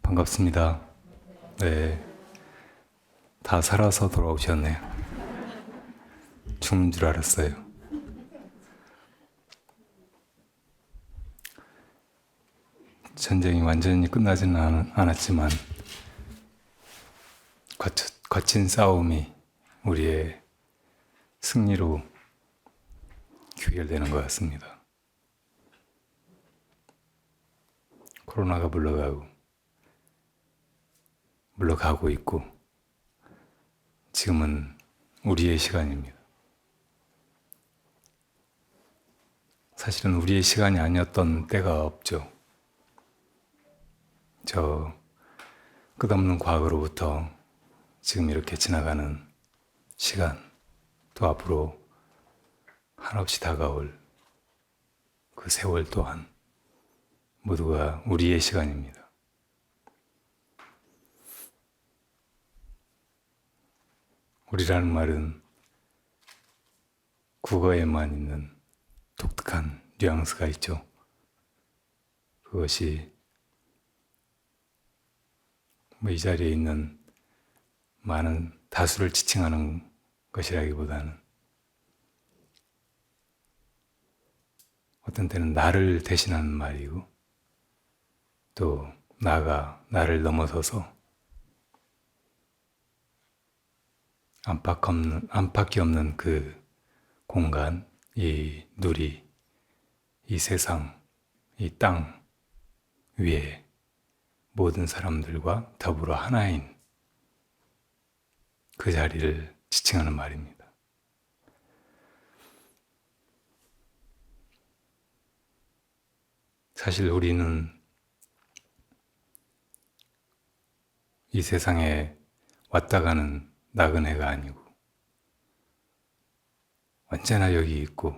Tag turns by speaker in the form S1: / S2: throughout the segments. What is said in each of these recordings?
S1: 반갑습니다. 네, 다 살아서 돌아오셨네요. 죽는 줄 알았어요. 전쟁이 완전히 끝나지는 않았지만 거친 싸움이 우리의 승리로 귀결되는 것 같습니다. 코로나가 물러가고 있고 지금은 우리의 시간입니다. 사실은 우리의 시간이 아니었던 때가 없죠. 저 끝없는 과거로부터 지금 이렇게 지나가는 시간, 또 앞으로 한없이 다가올 그 세월 또한 모두가 우리의 시간입니다. 우리라는 말은 국어에만 있는 독특한 뉘앙스가 있죠. 그것이 이 자리에 있는 많은 다수를 지칭하는 것이라기보다는 어떤 때는 나를 대신하는 말이고 또 나가 나를 넘어서서 안팎이 없는 그 공간, 이 누리, 이 세상, 이 땅 위에 모든 사람들과 더불어 하나인 그 자리를 지칭하는 말입니다. 사실 우리는 이 세상에 왔다 가는 나그네가 아니고 언제나 여기 있고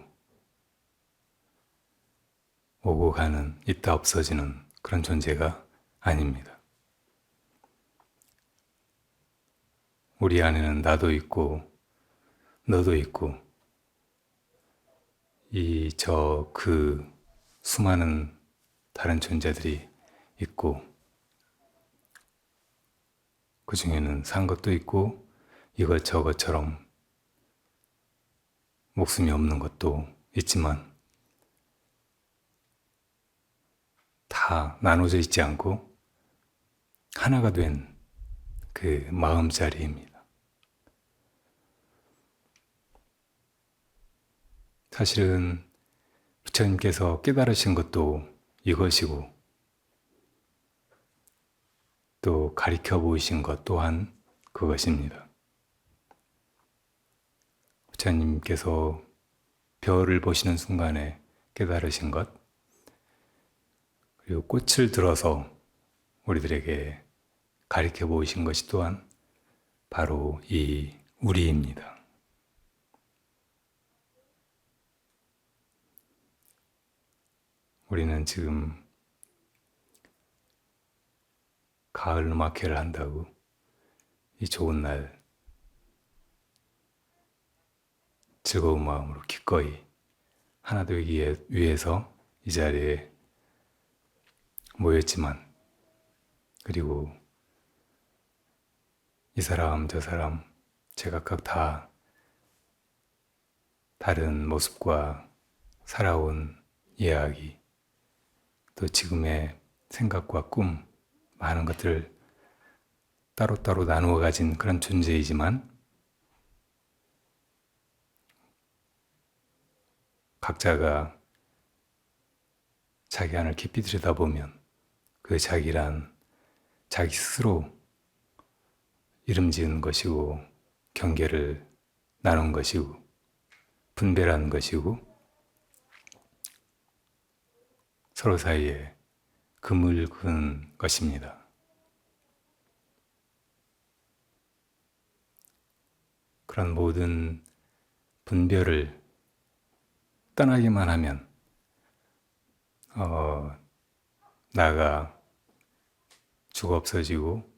S1: 오고 가는 있다 없어지는 그런 존재가 아닙니다. 우리 안에는 나도 있고 너도 있고 그 수많은 다른 존재들이 있고 그 중에는 산 것도 있고 이것저것처럼 목숨이 없는 것도 있지만 다 나눠져 있지 않고 하나가 된 그 마음자리입니다. 사실은 부처님께서 깨달으신 것도 이것이고 또 가리켜 보이신 것 또한 그것입니다. 부처님께서 별을 보시는 순간에 깨달으신 것, 그리고 꽃을 들어서 우리들에게 가리켜 보이신 것이 또한 바로 이 우리입니다. 우리는 지금 가을 음악회를 한다고 이 좋은 날 즐거운 마음으로 기꺼이 하나 되기 위해서 이 자리에 모였지만 그리고 이 사람 저 사람 제각각 다 다른 모습과 살아온 이야기 또 지금의 생각과 꿈 많은 것들을 따로따로 나누어 가진 그런 존재이지만 각자가 자기 안을 깊이 들여다보면 그 자기란 자기 스스로 이름 지은 것이고 경계를 나눈 것이고 분별한 것이고 서로 사이에 금을 그은 것입니다. 그런 모든 분별을 떠나기만 하면 나가 죽어 없어지고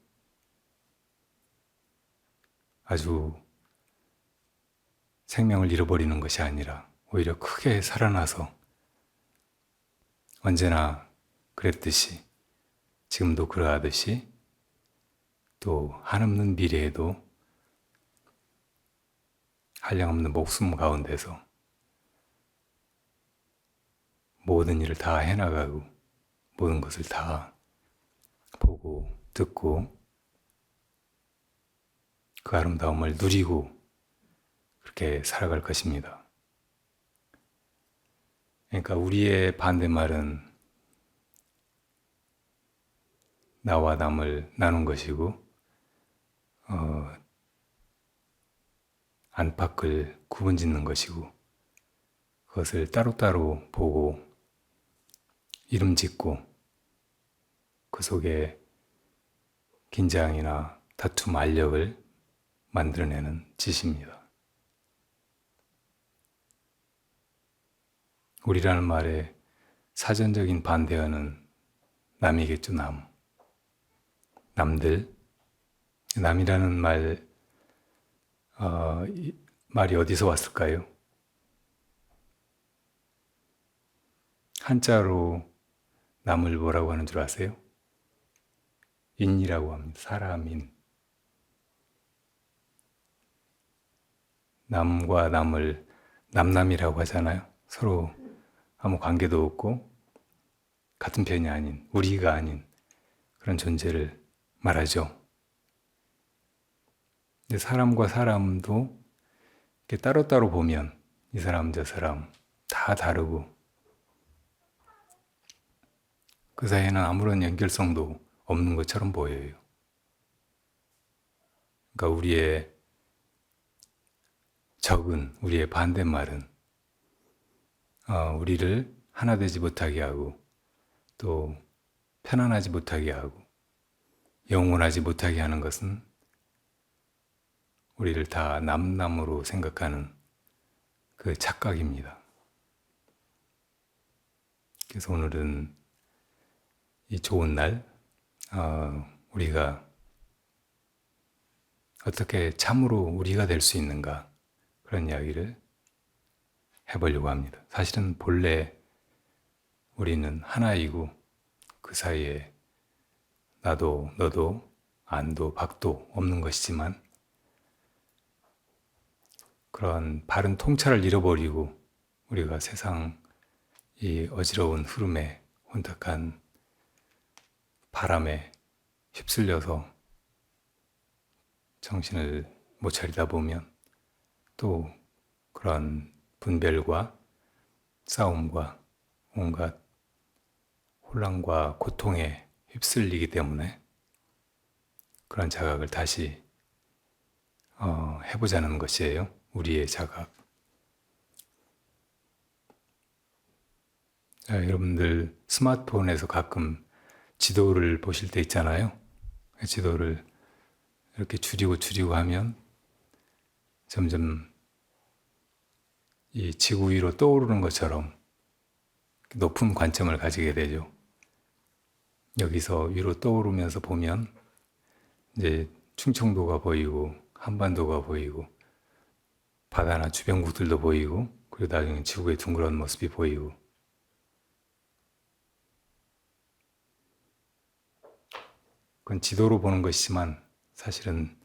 S1: 아주 생명을 잃어버리는 것이 아니라 오히려 크게 살아나서 언제나 그랬듯이 지금도 그러하듯이 또 한없는 미래에도 한량없는 목숨 가운데서 모든 일을 다 해나가고 모든 것을 다 보고 듣고 그 아름다움을 누리고 그렇게 살아갈 것입니다. 그러니까 우리의 반대말은 나와 남을 나눈 것이고 안팎을 구분 짓는 것이고 그것을 따로따로 보고 이름 짓고 그 속에 긴장이나 다툼, 알력을 만들어내는 짓입니다. 우리라는 말의 사전적인 반대어는 남이겠죠, 남. 남들. 남이라는 말이 어디서 왔을까요? 한자로 남을 뭐라고 하는 줄 아세요? 인이라고 합니다. 사람인. 남과 남을 남남이라고 하잖아요. 서로 아무 관계도 없고 같은 편이 아닌, 우리가 아닌 그런 존재를 말하죠. 근데 사람과 사람도 이렇게 따로따로 보면 이 사람 저 사람 다 다르고 그 사이에는 아무런 연결성도 없는 것처럼 보여요. 그러니까 우리의 적은, 우리의 반대말은 우리를 하나 되지 못하게 하고 또 편안하지 못하게 하고 영원하지 못하게 하는 것은 우리를 다 남남으로 생각하는 그 착각입니다. 그래서 오늘은 이 좋은 날 우리가 어떻게 참으로 우리가 될 수 있는가 그런 이야기를 해보려고 합니다. 사실은 본래 우리는 하나이고 그 사이에 나도 너도 안도 박도 없는 것이지만 그런 바른 통찰을 잃어버리고 우리가 세상 이 어지러운 흐름에 혼탁한 바람에 휩쓸려서 정신을 못 차리다 보면 또 그런 분별과 싸움과 온갖 혼란과 고통에 휩쓸리기 때문에 그런 자각을 다시 해보자는 것이에요. 우리의 자각. 자, 여러분들 스마트폰에서 가끔 지도를 보실 때 있잖아요. 지도를 이렇게 줄이고 하면 점점 이 지구 위로 떠오르는 것처럼 높은 관점을 가지게 되죠. 여기서 위로 떠오르면서 보면 이제 충청도가 보이고 한반도가 보이고 바다나 주변국들도 보이고 그리고 나중에 지구의 둥그런 모습이 보이고 그건 지도로 보는 것이지만 사실은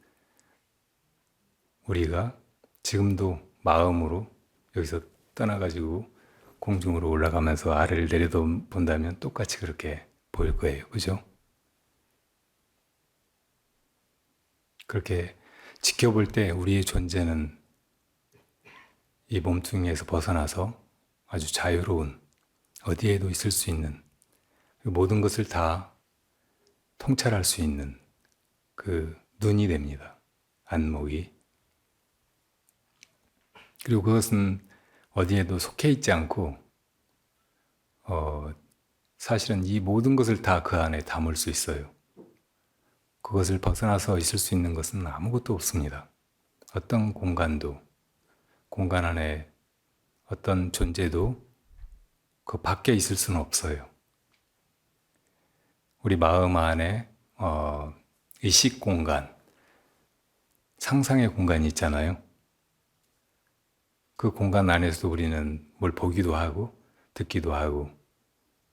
S1: 우리가 지금도 마음으로 여기서 떠나가지고 공중으로 올라가면서 아래를 내려본다면 똑같이 그렇게 보일 거예요. 그죠? 그렇게 지켜볼 때 우리의 존재는 이 몸뚱이에서 벗어나서 아주 자유로운 어디에도 있을 수 있는 모든 것을 다 통찰할 수 있는 그 눈이 됩니다. 안목이. 그리고 그것은 어디에도 속해 있지 않고 사실은 이 모든 것을 다 그 안에 담을 수 있어요. 그것을 벗어나서 있을 수 있는 것은 아무것도 없습니다. 어떤 공간도, 공간 안에 어떤 존재도 그 밖에 있을 수는 없어요. 우리 마음 안에 의식 공간, 상상의 공간이 있잖아요. 그 공간 안에서도 우리는 뭘 보기도 하고 듣기도 하고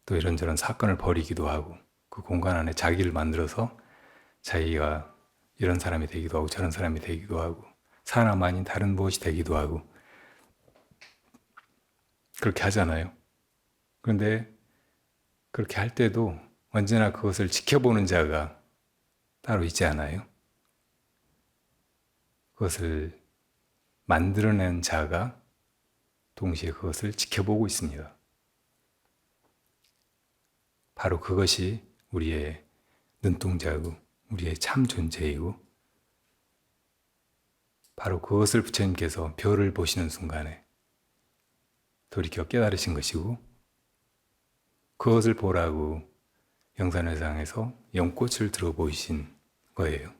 S1: 또 이런저런 사건을 벌이기도 하고 그 공간 안에 자기를 만들어서 자기가 이런 사람이 되기도 하고 저런 사람이 되기도 하고 사람 아닌 다른 무엇이 되기도 하고 그렇게 하잖아요. 그런데 그렇게 할 때도 언제나 그것을 지켜보는 자가 따로 있지 않아요? 그것을 만들어낸 자가 동시에 그것을 지켜보고 있습니다. 바로 그것이 우리의 눈동자고 우리의 참 존재이고 바로 그것을 부처님께서 별을 보시는 순간에 돌이켜 깨달으신 것이고 그것을 보라고 영산회상에서 연꽃을 들어 보이신 거예요.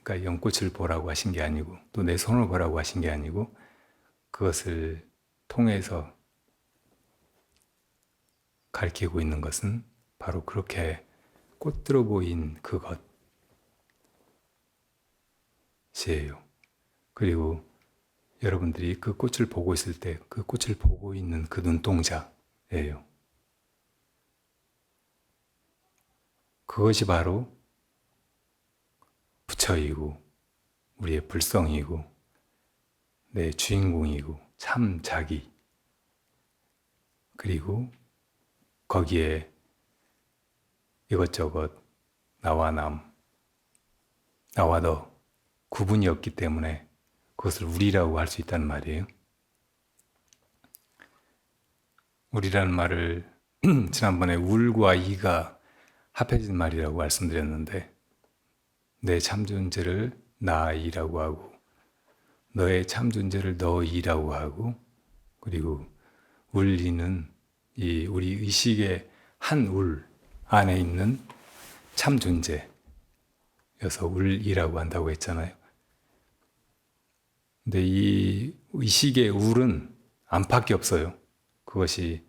S1: 그러니까 연꽃을 보라고 하신 게 아니고 또 내 손을 보라고 하신 게 아니고 그것을 통해서 가리키고 있는 것은 바로 그렇게 꽃 들어 보인 그것이에요. 그리고 여러분들이 그 꽃을 보고 있을 때 그 꽃을 보고 있는 그 눈동자예요. 그것이 바로 부처이고 우리의 불성이고 내 주인공이고 참 자기 그리고 거기에 이것저것 나와 남, 나와 너 구분이 없기 때문에 그것을 우리라고 할 수 있다는 말이에요. 우리라는 말을 지난번에 울과 이가 합해진 말이라고 말씀드렸는데 내 참 존재를 나이라고 하고 너의 참 존재를 너이라고 하고 그리고 울리는 이 우리 의식의 한 울 안에 있는 참 존재여서 울이라고 한다고 했잖아요. 근데 이 의식의 울은 안팎이 없어요. 그것이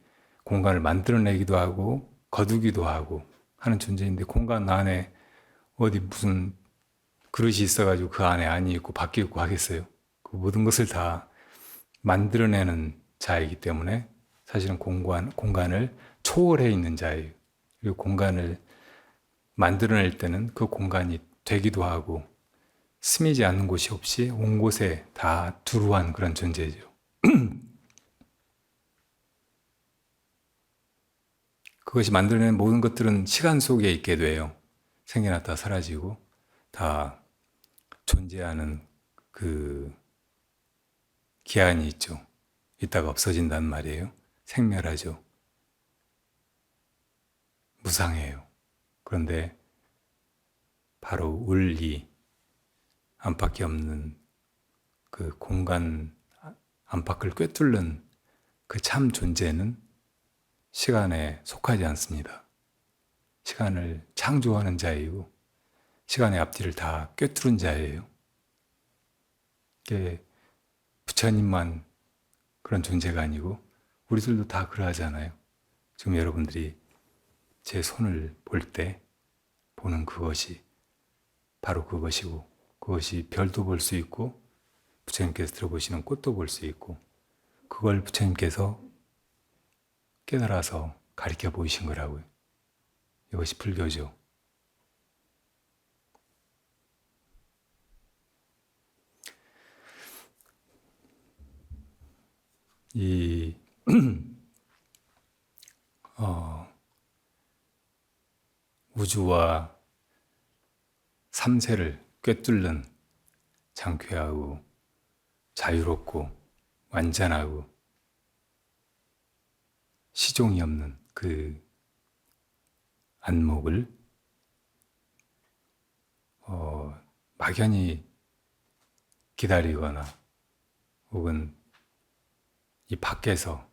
S1: 공간을 만들어내기도 하고 거두기도 하고 하는 존재인데 공간 안에 어디 무슨 그릇이 있어가지고 그 안에 안이 있고 밖이 있고 하겠어요. 그 모든 것을 다 만들어내는 자이기 때문에 사실은 공간을 초월해 있는 자예요. 그리고 공간을 만들어낼 때는 그 공간이 되기도 하고 스미지 않는 곳이 없이 온 곳에 다 두루한 그런 존재죠. 그것이 만들어낸 모든 것들은 시간 속에 있게 돼요. 생겨났다 사라지고 다 존재하는 그 기한이 있죠. 있다가 없어진단 말이에요. 생멸하죠. 무상해요. 그런데 바로 울리 안팎이 없는 그 공간 안팎을 꿰뚫는 그 참 존재는 시간에 속하지 않습니다. 시간을 창조하는 자이고 시간의 앞뒤를 다 꿰뚫은 자예요. 이게 부처님만 그런 존재가 아니고 우리들도 다 그러하잖아요. 지금 여러분들이 제 손을 볼 때 보는 그것이 바로 그것이고 그것이 별도 볼 수 있고 부처님께서 들어보시는 꽃도 볼 수 있고 그걸 부처님께서 깨달아서 가르쳐 보이신 거라고요. 이것이 불교죠. 이 우주와 삼세를 꿰뚫는 장쾌하고 자유롭고 완전하고 시종이 없는 그 안목을 막연히 기다리거나 혹은 이 밖에서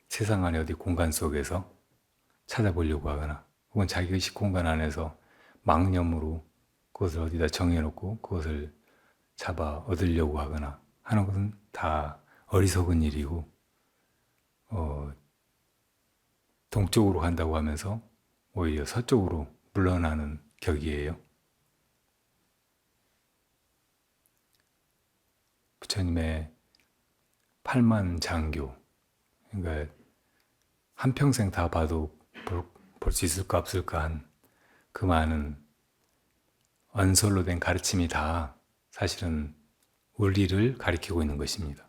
S1: 세상 안에 어디 공간 속에서 찾아보려고 하거나 혹은 자기 의식 공간 안에서 망념으로 그것을 어디다 정해놓고 그것을 잡아 얻으려고 하거나 하는 것은 다 어리석은 일이고 동쪽으로 간다고 하면서 오히려 서쪽으로 물러나는 격이에요. 부처님의 팔만 장교, 그러니까 한평생 다 봐도 볼 수 있을까 없을까 한 그 많은 언설로 된 가르침이 다 사실은 우리를 가리키고 있는 것입니다.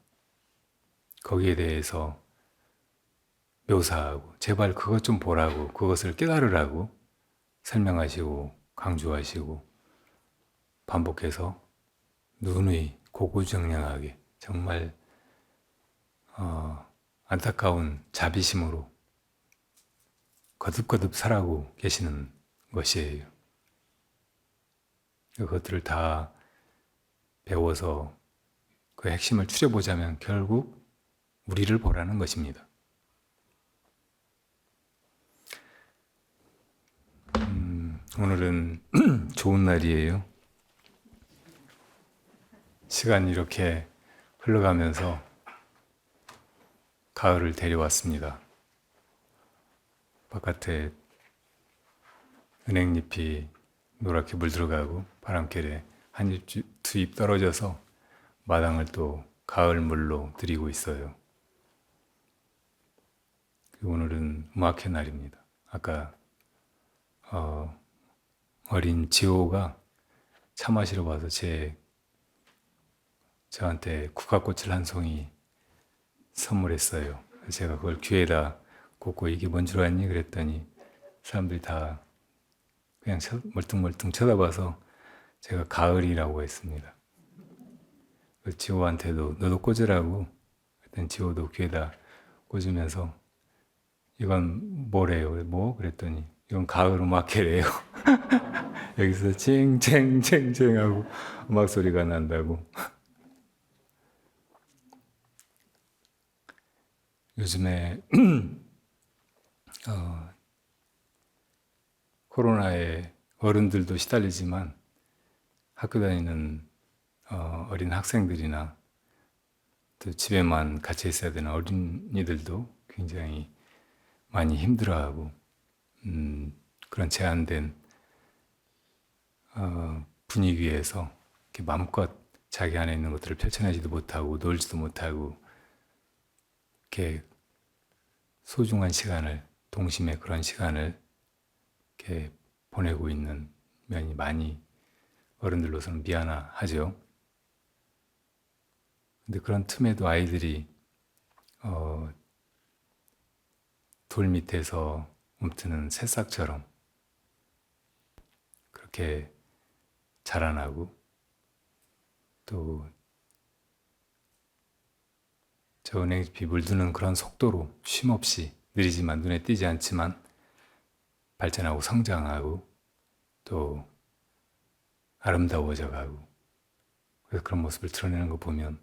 S1: 거기에 대해서 묘사하고 제발 그것 좀 보라고 그것을 깨달으라고 설명하시고 강조하시고 반복해서 누누이 고고정량하게 정말 안타까운 자비심으로 거듭거듭 살아가고 계시는 것이에요. 그것들을 다 배워서 그 핵심을 추려보자면 결국 우리를 보라는 것입니다. 오늘은 좋은 날이에요. 시간이 이렇게 흘러가면서 가을을 데려왔습니다. 바깥에 은행잎이 노랗게 물들어가고 바람결에 한 입, 두 입 떨어져서 마당을 또 가을 물로 들이고 있어요. 그리고 오늘은 음악회 날입니다. 아까 어린 지호가 차 마시러 와서 저한테 국화꽃을 한 송이 선물했어요. 제가 그걸 귀에다 꽂고 이게 뭔 줄 아니? 그랬더니 사람들이 다 그냥 멀뚱멀뚱 쳐다봐서 제가 가을이라고 했습니다. 지호한테도 너도 꽂으라고 그랬더니 지호도 귀에다 꽂으면서 이건 뭐래요? 뭐? 그랬더니 이건 가을 음악회래요. 여기서 쟁쟁쟁쟁 하고 음악 소리가 난다고. 요즘에 코로나에 어른들도 시달리지만 학교 다니는 어린 학생들이나 또 집에만 갇혀 있어야 되는 어린이들도 굉장히 많이 힘들어하고 그런 제한된 분위기에서 이렇게 마음껏 자기 안에 있는 것들을 펼쳐내지도 못하고 놀지도 못하고 이렇게 소중한 시간을 동심의 그런 시간을 이렇게 보내고 있는 면이 많이 어른들로서는 미안하죠. 근데 그런 틈에도 아이들이 돌 밑에서 움트는 새싹처럼 그렇게 자라나고 또 저 은행잎이 물드는 그런 속도로 쉼없이 느리지만 눈에 띄지 않지만 발전하고 성장하고 또 아름다워져 가고 그래서 그런 모습을 드러내는 거 보면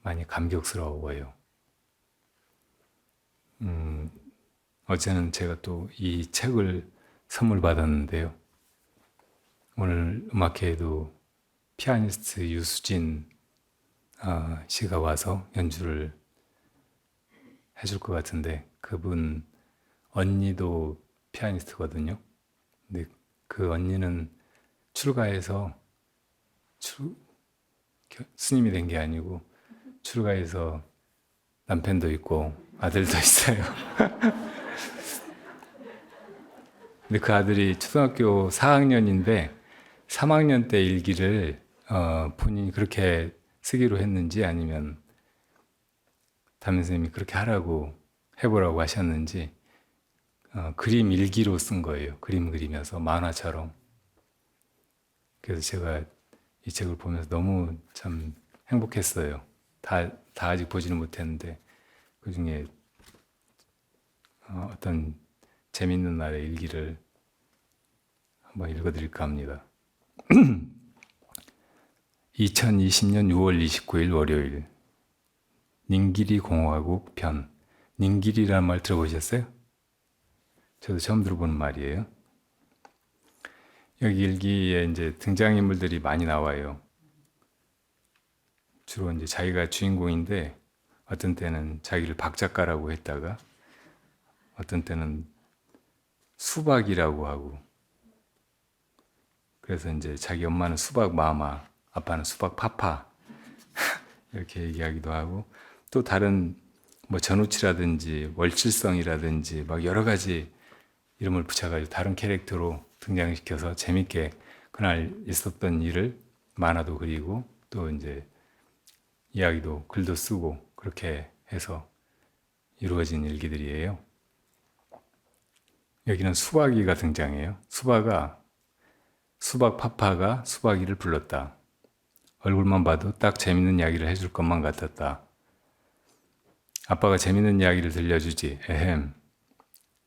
S1: 많이 감격스러워요. 어제는 제가 또 이 책을 선물 받았는데요. 오늘 음악회에도 피아니스트 유수진 씨가 와서 연주를 해줄 것 같은데 그분 언니도 피아니스트거든요. 근데 그 언니는 출가해서 스님이 된 게 아니고 출가해서 남편도 있고 아들도 있어요. 근데 그 아들이 초등학교 4학년인데 3학년 때 일기를 본인이 그렇게 쓰기로 했는지 아니면 담임 선생님이 그렇게 하라고 해보라고 하셨는지 그림 일기로 쓴 거예요. 그림 그리면서 만화처럼. 그래서 제가 이 책을 보면서 너무 참 행복했어요. 다 아직 보지는 못했는데 그 중에 어떤 재밌는 날의 일기를 한번 읽어드릴까 합니다. 2020년 6월 29일 월요일 닝기리 공화국 편. 닝기리라는 말 들어보셨어요? 저도 처음 들어보는 말이에요. 여기 일기에 이제 등장인물들이 많이 나와요. 주로 이제 자기가 주인공인데 어떤 때는 자기를 박 작가라고 했다가 어떤 때는 수박이라고 하고 그래서 이제 자기 엄마는 수박 마마, 아빠는 수박 파파 이렇게 얘기하기도 하고 또 다른 뭐 전우치라든지 월칠성이라든지 막 여러 가지 이름을 붙여가지고 다른 캐릭터로 등장시켜서 재밌게 그날 있었던 일을 만화도 그리고 또 이제 이야기도 글도 쓰고 그렇게 해서 이루어진 일기들이에요. 여기는 수박이가 등장해요. 수박 파파가 수박이를 불렀다. 얼굴만 봐도 딱 재밌는 이야기를 해줄 것만 같았다. 아빠가 재밌는 이야기를 들려주지. 에헴.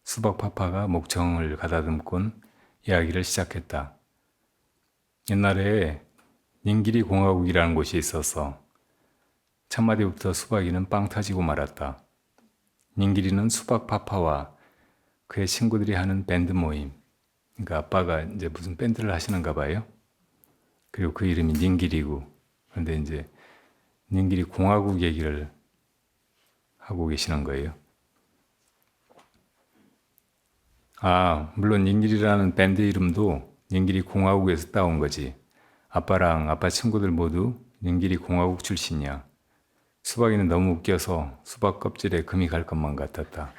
S1: 수박 파파가 목청을 가다듬곤 이야기를 시작했다. 옛날에 닝기리 공화국이라는 곳이 있었어. 첫마디부터 수박이는 빵 터지고 말았다. 닝기리는 수박 파파와 그의 친구들이 하는 밴드 모임. 그러니까 아빠가 이제 무슨 밴드를 하시는가 봐요. 그리고 그 이름이 닝기리고. 그런데 이제 닝기리 공화국 얘기를 하고 계시는 거예요. 물론 닝기리라는 밴드 이름도 닝기리 공화국에서 따온 거지. 아빠랑 아빠 친구들 모두 닝기리 공화국 출신이야. 수박이는 너무 웃겨서 수박 껍질에 금이 갈 것만 같았다.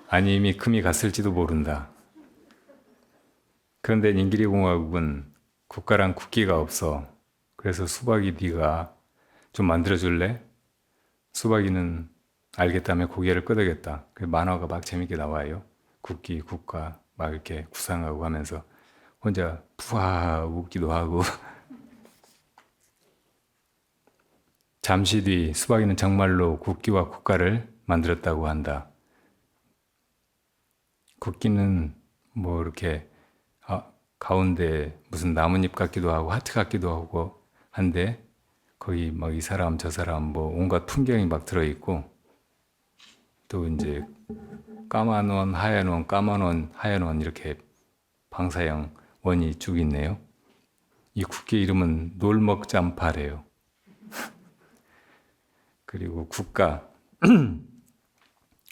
S1: 아니 이미 금이 갔을지도 모른다. 그런데 닝기리 공화국은 국가랑 국기가 없어. 그래서 수박이 네가 좀 만들어줄래? 수박이는 알겠다며 고개를 끄덕였다. 그 만화가 막 재밌게 나와요. 국기, 국가 막 이렇게 구상하고 하면서 혼자 푸하 웃기도 하고. 잠시 뒤 수박이는 정말로 국기와 국가를 만들었다고 한다. 국기는 뭐 이렇게 가운데 무슨 나뭇잎 같기도 하고 하트 같기도 하고 한데 거기 막 이 사람 저 사람 뭐 온갖 풍경이 막 들어있고 또 이제 까만 원, 하얀 원, 까만 원, 하얀 원 이렇게 방사형 원이 쭉 있네요. 이 국기 이름은 놀먹잠파래요. 그리고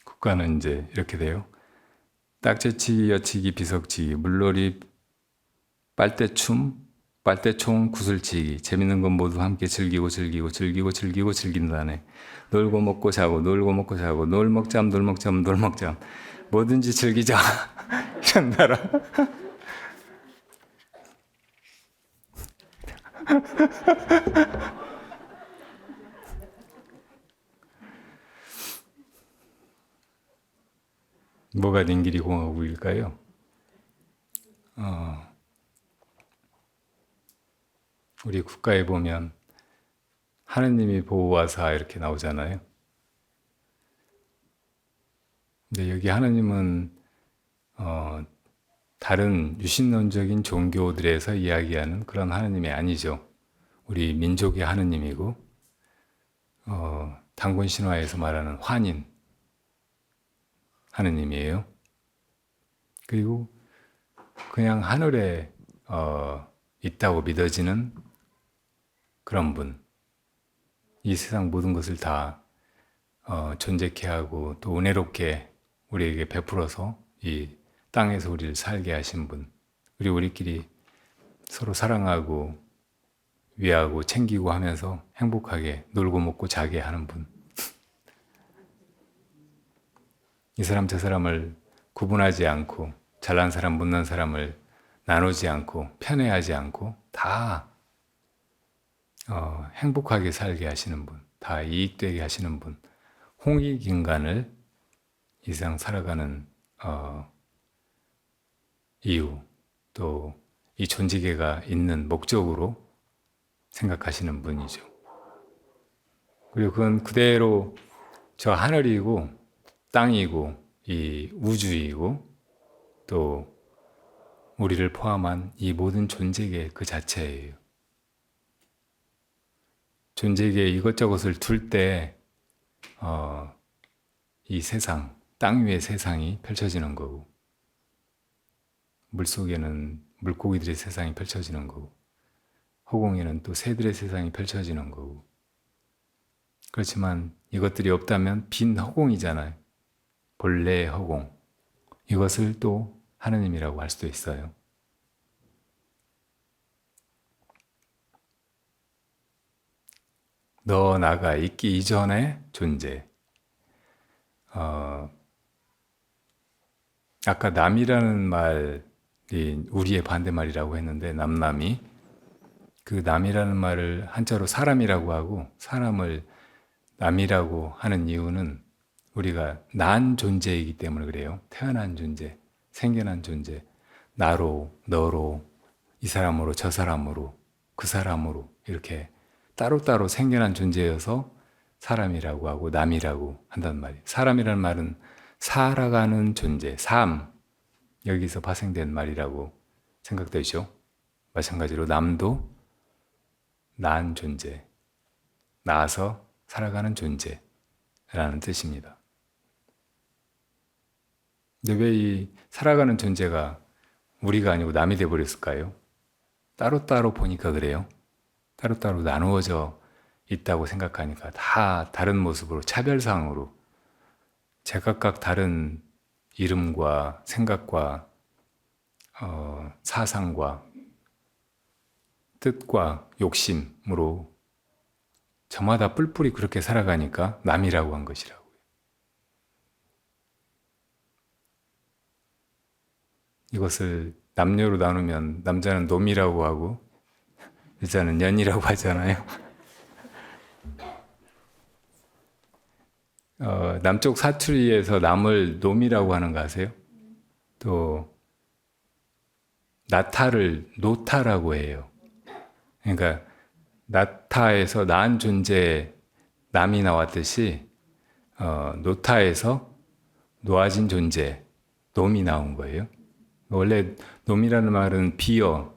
S1: 국가는 이제 이렇게 돼요. 딱지치기, 여치기, 비석치기, 물놀이, 빨대춤, 빨대총, 구슬치기. 재밌는 건 모두 함께 즐긴다네. 놀고 먹고 자고, 놀고 먹고 자고, 놀먹잠. 뭐든지 즐기자. 이런 나라. 뭐가 닝기리 공화국일까요? 우리 국가에 보면 하느님이 보호하사 이렇게 나오잖아요. 근데 여기 하느님은 다른 유신론적인 종교들에서 이야기하는 그런 하느님이 아니죠. 우리 민족의 하느님이고 단군 신화에서 말하는 환인 하느님이에요. 그리고 그냥 하늘에 있다고 믿어지는 그런 분. 이 세상 모든 것을 다 존재케 하고 또 은혜롭게 우리에게 베풀어서 이 땅에서 우리를 살게 하신 분. 그리고 우리끼리 서로 사랑하고 위하고 챙기고 하면서 행복하게 놀고 먹고 자게 하는 분. 이 사람 저 사람을 구분하지 않고 잘난 사람 못난 사람을 나누지 않고 편애하지 않고 다 행복하게 살게 하시는 분, 다 이익되게 하시는 분, 홍익인간을 이 세상 살아가는 이유, 또 이 존재계가 있는 목적으로 생각하시는 분이죠. 그리고 그건 그대로 저 하늘이고 땅이고 이 우주이고 또 우리를 포함한 이 모든 존재계 그 자체예요. 존재계에 이것저것을 둘 때 이 세상, 땅 위의 세상이 펼쳐지는 거고 물속에는 물고기들의 세상이 펼쳐지는 거고 허공에는 또 새들의 세상이 펼쳐지는 거고 그렇지만 이것들이 없다면 빈 허공이잖아요. 본래의 허공. 이것을 또 하느님이라고 할 수도 있어요. 너 나가 있기 이전의 존재. 아까 남이라는 말이 우리의 반대말이라고 했는데 남남이 그 남이라는 말을 한자로 사람이라고 하고 사람을 남이라고 하는 이유는 우리가 난 존재이기 때문에 그래요. 태어난 존재, 생겨난 존재, 나로, 너로, 이 사람으로, 저 사람으로, 그 사람으로 이렇게 따로따로 생겨난 존재여서 사람이라고 하고 남이라고 한단 말이에요. 사람이라는 말은 살아가는 존재, 삶, 여기서 파생된 말이라고 생각되죠. 마찬가지로 남도 난 존재, 나아서 살아가는 존재라는 뜻입니다. 근데 왜 이 살아가는 존재가 우리가 아니고 남이 되어버렸을까요? 따로따로 보니까 그래요. 따로따로 나누어져 있다고 생각하니까 다 다른 모습으로 차별상으로 제각각 다른 이름과 생각과 사상과 뜻과 욕심으로 저마다 뿔뿔이 그렇게 살아가니까 남이라고 한 것이라고요. 이것을 남녀로 나누면 남자는 놈이라고 하고 여자는 년이라고 하잖아요. 남쪽 사투리에서 남을 놈이라고 하는 거 아세요? 또 나타를 노타라고 해요. 그러니까 나타에서 나은 존재 남이 나왔듯이 노타에서 놓아진 존재 놈이 나온 거예요. 원래 놈이라는 말은 비어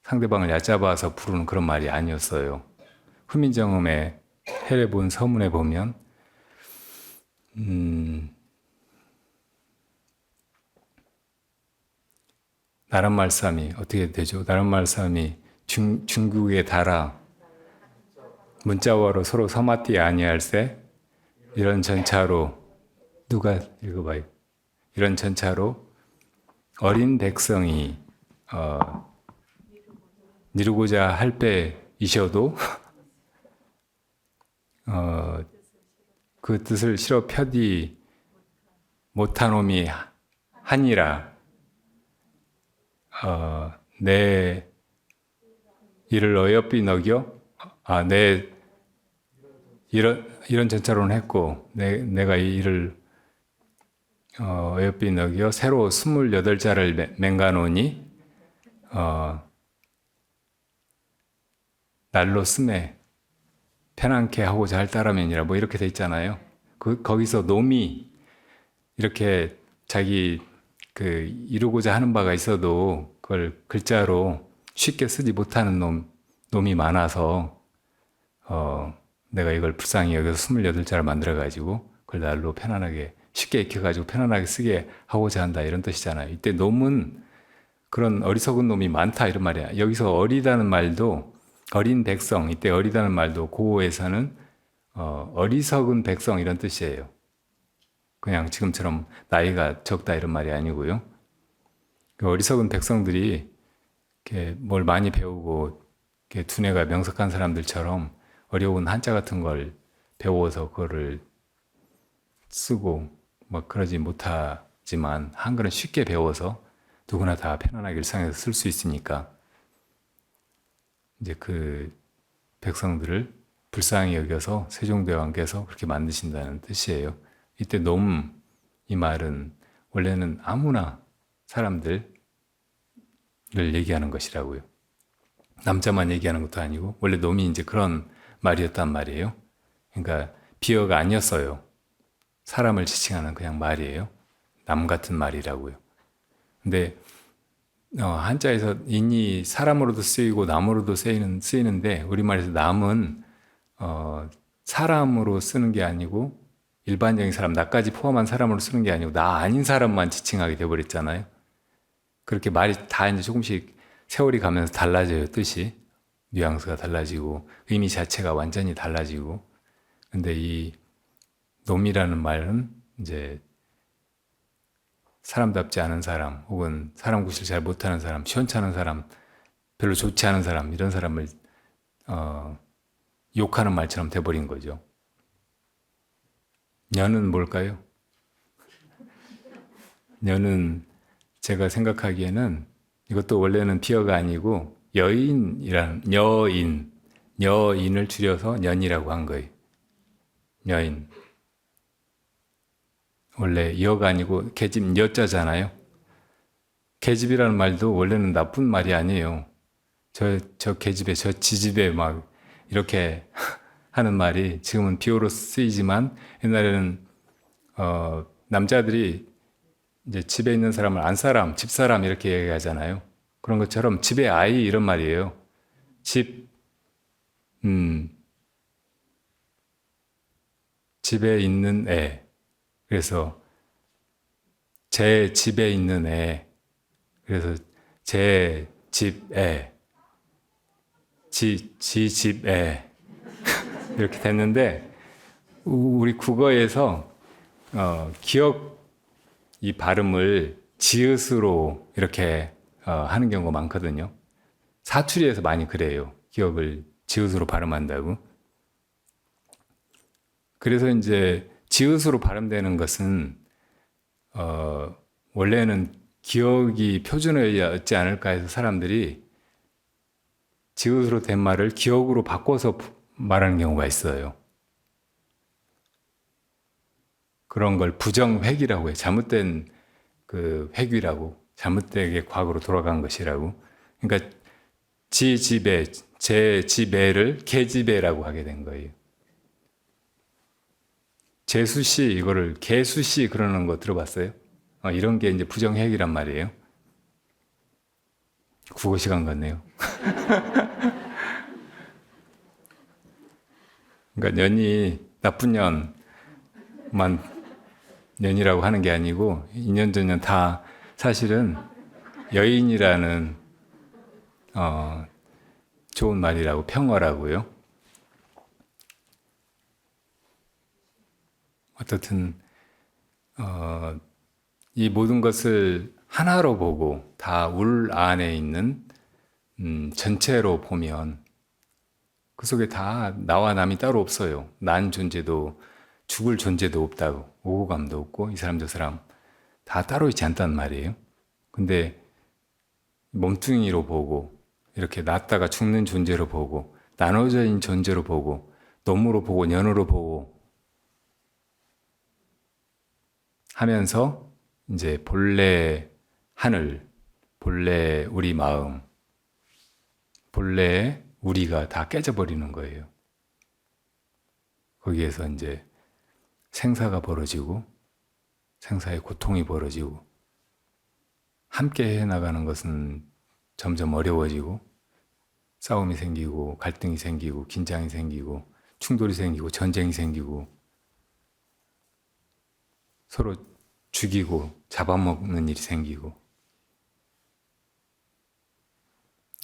S1: 상대방을 얕잡아서 부르는 그런 말이 아니었어요. 후민정음의 해례본 서문에 보면 나란말싸미 어떻게 되죠? 나란말싸미 중국에 달아 문자와로 서로 서맞디 아니할세 이런 전차로 누가 읽어봐요. 이런 전차로 어린 백성이 이루고자 할 때이셔도 그 뜻을 실어 펴디 못한 놈이 하니라. 내 이를 어여삐 너겨 내 이런 전차로는 했고 내가 이 일을 어여삐 너겨 새로 28자를 맹가노니 날로 쓰매 편안케 하고자 할 따름이니라 뭐 이렇게 돼 있잖아요. 거기서 놈이 이렇게 자기 이루고자 하는 바가 있어도 그걸 글자로 쉽게 쓰지 못하는 놈이 많아서 내가 이걸 불쌍히 여기서 28자를 만들어가지고 그걸 날로 편안하게 쉽게 익혀가지고 편안하게 쓰게 하고자 한다 이런 뜻이잖아요. 이때 놈은 그런 어리석은 놈이 많다 이런 말이야. 여기서 어리다는 말도 어린 백성, 이때 어리다는 말도 고어에서는 어리석은 백성 이런 뜻이에요. 그냥 지금처럼 나이가 적다 이런 말이 아니고요. 그 어리석은 백성들이 이렇게 뭘 많이 배우고 이렇게 두뇌가 명석한 사람들처럼 어려운 한자 같은 걸 배워서 그거를 쓰고 뭐 그러지 못하지만 한글은 쉽게 배워서 누구나 다 편안하게 일상에서 쓸 수 있으니까 이제 그 백성들을 불쌍히 여겨서 세종대왕께서 그렇게 만드신다는 뜻이에요. 이때 놈 이 말은 원래는 아무나 사람들을 얘기하는 것이라고요. 남자만 얘기하는 것도 아니고 원래 놈이 이제 그런 말이었단 말이에요. 그러니까 비어가 아니었어요. 사람을 지칭하는 그냥 말이에요. 남 같은 말이라고요. 근데 한자에서 인이 사람으로도 쓰이고 남으로도 쓰이는데 우리말에서 남은 사람으로 쓰는 게 아니고 일반적인 사람, 나까지 포함한 사람으로 쓰는 게 아니고 나 아닌 사람만 지칭하게 돼버렸잖아요. 그렇게 말이 다 이제 조금씩 세월이 가면서 달라져요, 뜻이. 뉘앙스가 달라지고 의미 자체가 완전히 달라지고. 근데 이 놈이라는 말은 이제 사람답지 않은 사람 혹은 사람 구실 잘 못하는 사람, 시원찮은 사람, 별로 좋지 않은 사람 이런 사람을 욕하는 말처럼 돼버린 거죠. 년은 뭘까요? 년은 제가 생각하기에는 이것도 원래는 비어가 아니고 여인을 줄여서 년이라고 한 거예요. 여인. 원래 여가 아니고 계집 여자잖아요. 계집이라는 말도 원래는 나쁜 말이 아니에요. 저 계집에, 저 지집에 막 이렇게 하는 말이 지금은 비호로 쓰이지만 옛날에는 남자들이 이제 집에 있는 사람을 안사람, 집사람 이렇게 얘기하잖아요. 그런 것처럼 집의 아이 이런 말이에요. 집, 집에 있는 애. 그래서 제 집에 있는 애. 그래서 제 집에, 지 집에 이렇게 됐는데 우리 국어에서 기억 이 발음을 지읒으로 이렇게 하는 경우가 많거든요. 사투리에서 많이 그래요. 기억을 지읒으로 발음한다고. 그래서 이제 지읒으로 발음되는 것은 원래는 기억이 표준어였지 않을까 해서 사람들이 지읒으로 된 말을 기억으로 바꿔서 말하는 경우가 있어요. 그런 걸 부정회귀라고 해요. 잘못된 그 회귀라고. 잘못되게 과거로 돌아간 것이라고. 그러니까 지 집에, 제 집에를 개집에라고 하게 된 거예요. 재수씨, 이거를 개수씨 그러는 거 들어봤어요? 이런 게 이제 부정회귀란 말이에요. 국어 시간 같네요. 그러니까 년이 나쁜 년만 년이라고 하는 게 아니고 2년 전년 다 사실은 여인이라는 좋은 말이라고 평어라고요. 어떻든 이 모든 것을 하나로 보고 다 울 안에 있는 전체로 보면 그 속에 다 나와 남이 따로 없어요. 난 존재도 죽을 존재도 없다고 오고 감도 없고 이 사람 저 사람 다 따로 있지 않단 말이에요. 근데 몸뚱이로 보고 이렇게 낳다가 죽는 존재로 보고 나눠져 있는 존재로 보고 놈으로 보고 년으로 보고 하면서 이제 본래 하늘, 본래 우리 마음, 본래 우리가 다 깨져버리는 거예요. 거기에서 이제 생사가 벌어지고 생사의 고통이 벌어지고 함께 해나가는 것은 점점 어려워지고 싸움이 생기고 갈등이 생기고 긴장이 생기고 충돌이 생기고 전쟁이 생기고 서로 죽이고 잡아먹는 일이 생기고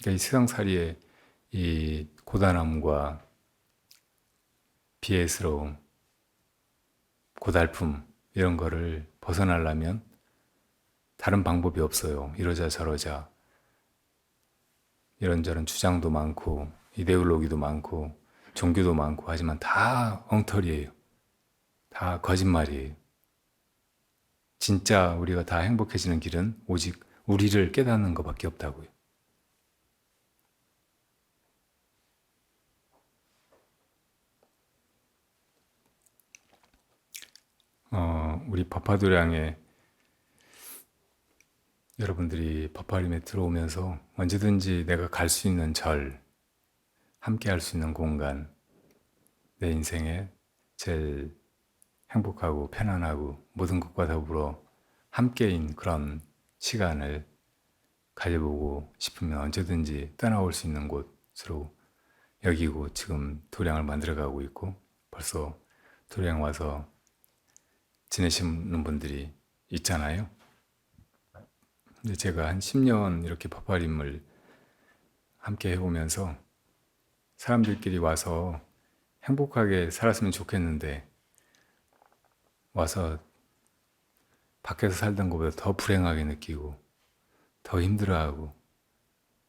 S1: 그러니까 이 세상살이의 이 고단함과 비애스러움, 고달픔 이런 거를 벗어나려면 다른 방법이 없어요. 이러자 저러자 이런저런 주장도 많고 이데올로기도 많고 종교도 많고 하지만 다 엉터리예요. 다 거짓말이에요. 진짜 우리가 다 행복해지는 길은 오직 우리를 깨닫는 것밖에 없다고요. 우리 파파도량에 여러분들이 파파림에 들어오면서 언제든지 내가 갈 수 있는 절, 함께 할 수 있는 공간, 내 인생에 제일 행복하고 편안하고 모든 것과 더불어 함께인 그런 시간을 가져보고 싶으면 언제든지 떠나올 수 있는 곳으로 여기고 지금 도량을 만들어가고 있고 벌써 도량 와서 지내시는 분들이 있잖아요. 근데 제가 한 10년 이렇게 파파림을 함께 해보면서 사람들끼리 와서 행복하게 살았으면 좋겠는데 와서 밖에서 살던 것보다 더 불행하게 느끼고 더 힘들어하고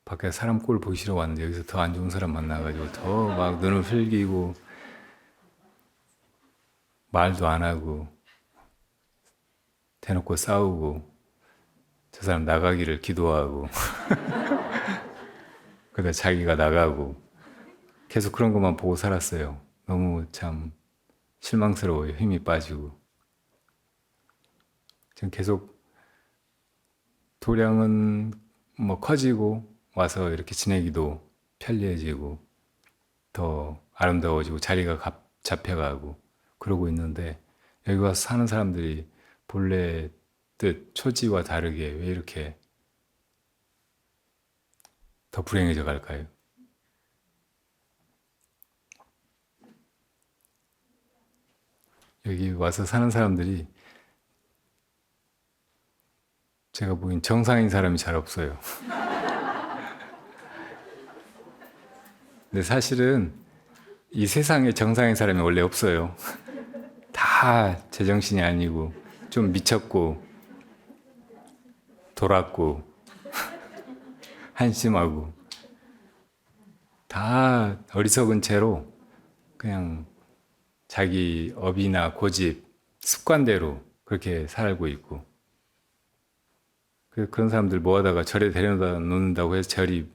S1: 밖에 사람 꼴 보기 싫어 왔는데 여기서 더 안 좋은 사람 만나가지고 더 막 눈을 흘기고 말도 안 하고 대놓고 싸우고 저 사람 나가기를 기도하고 그러다 자기가 나가고 계속 그런 것만 보고 살았어요. 너무 참 실망스러워요. 힘이 빠지고. 지금 계속 도량은 뭐 커지고 와서 이렇게 지내기도 편리해지고 더 아름다워지고 자리가 잡혀가고 그러고 있는데 여기 와서 사는 사람들이 본래 뜻, 초지와 다르게 왜 이렇게 더 불행해져 갈까요? 여기 와서 사는 사람들이 제가 보기엔 정상인 사람이 잘 없어요. 근데 사실은 이 세상에 정상인 사람이 원래 없어요. 다 제정신이 아니고 좀 미쳤고 돌았고 한심하고 다 어리석은 채로 그냥 자기 업이나 고집, 습관대로 그렇게 살고 있고 그런 사람들 모아다가 절에 데려다 놓는다고 해서 절이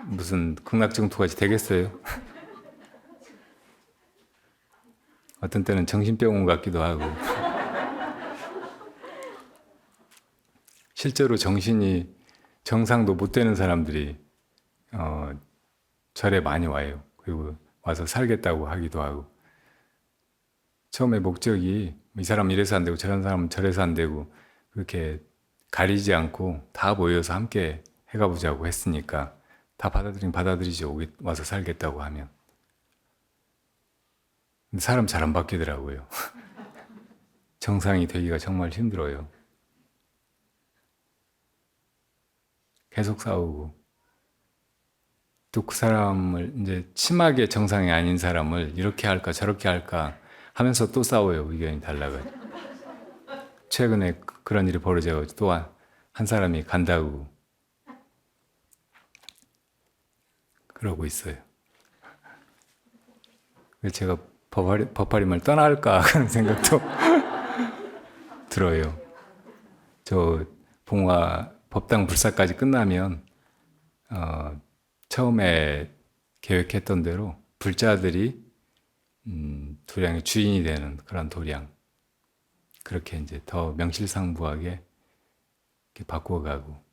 S1: 무슨 극락정토같이 되겠어요? 어떤 때는 정신병원 같기도 하고 실제로 정신이 정상도 못 되는 사람들이 절에 많이 와요. 그리고 와서 살겠다고 하기도 하고 처음에 목적이 이 사람 이래서 안 되고 저런 사람은 저래서 안 되고 그렇게 가리지 않고 다 모여서 함께 해가보자고 했으니까 다 받아들이죠. 와서 살겠다고 하면. 근데 사람 잘 안 바뀌더라고요. 정상이 되기가 정말 힘들어요. 계속 싸우고 또 그 사람을 이제 심하게 정상이 아닌 사람을 이렇게 할까 저렇게 할까 하면서 또 싸워요. 의견이 달라가지고. 최근에 그런 일이 벌어져가지고 또 한 사람이 간다고 그러고 있어요. 그래서 제가 법화림을 떠날까 하는 생각도 들어요. 저 봉화 법당 불사까지 끝나면 처음에 계획했던 대로 불자들이 도량의 주인이 되는 그런 도량 그렇게 이제 더 명실상부하게 이렇게 바꿔가고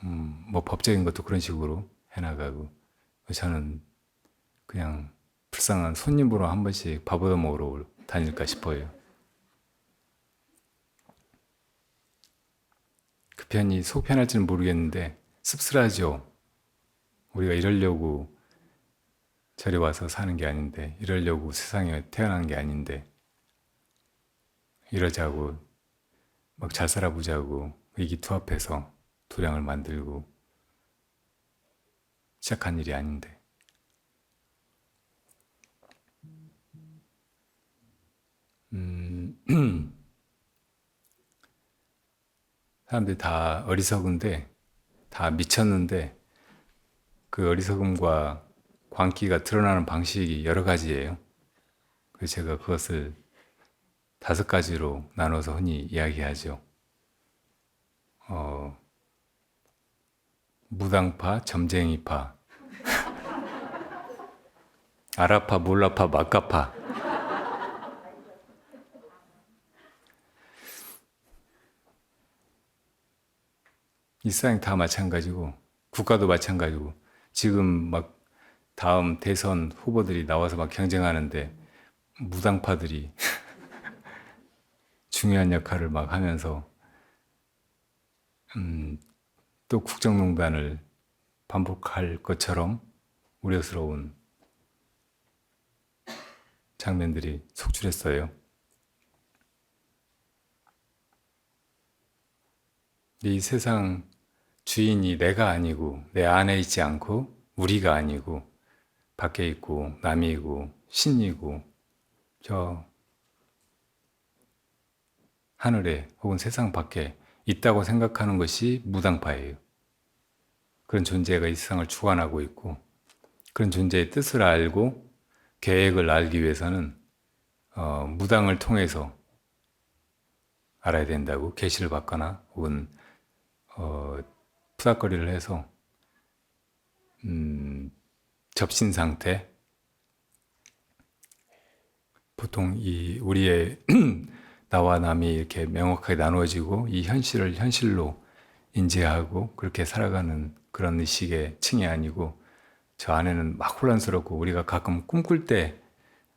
S1: 뭐 법적인 것도 그런 식으로 해나가고 저는 그냥 불쌍한 손님으로 한 번씩 밥 얻어 먹으러 다닐까 싶어요. 그 편이 속 편할지는 모르겠는데 씁쓸하죠. 우리가 이러려고 절에 와서 사는 게 아닌데 이러려고 세상에 태어난 게 아닌데 이러자고 막 잘 살아보자고 의기투합해서 도량을 만들고 시작한 일이 아닌데 사람들이 다 어리석은데 다 미쳤는데 그 어리석음과 광기가 드러나는 방식이 여러 가지예요. 그래서 제가 그것을 5가지로 나눠서 흔히 이야기하죠. 무당파, 점쟁이파, 아라파, 몰라파, 막가파. 이 세상이 다 마찬가지고 국가도 마찬가지고 지금 막 다음 대선 후보들이 나와서 막 경쟁하는데 무당파들이 중요한 역할을 막 하면서 또 국정농단을 반복할 것처럼 우려스러운 장면들이 속출했어요. 이 세상 주인이 내가 아니고 내 안에 있지 않고 우리가 아니고 밖에 있고 남이고 신이고 저 하늘에 혹은 세상 밖에 있다고 생각하는 것이 무당파예요. 그런 존재가 이 세상을 주관하고 있고 그런 존재의 뜻을 알고 계획을 알기 위해서는 무당을 통해서 알아야 된다고 계시를 받거나 혹은 푸닥거리를 해서 접신 상태, 보통 이 우리의 나와 남이 이렇게 명확하게 나누어지고 이 현실을 현실로 인지하고 그렇게 살아가는 그런 의식의 층이 아니고 저 안에는 막 혼란스럽고 우리가 가끔 꿈꿀 때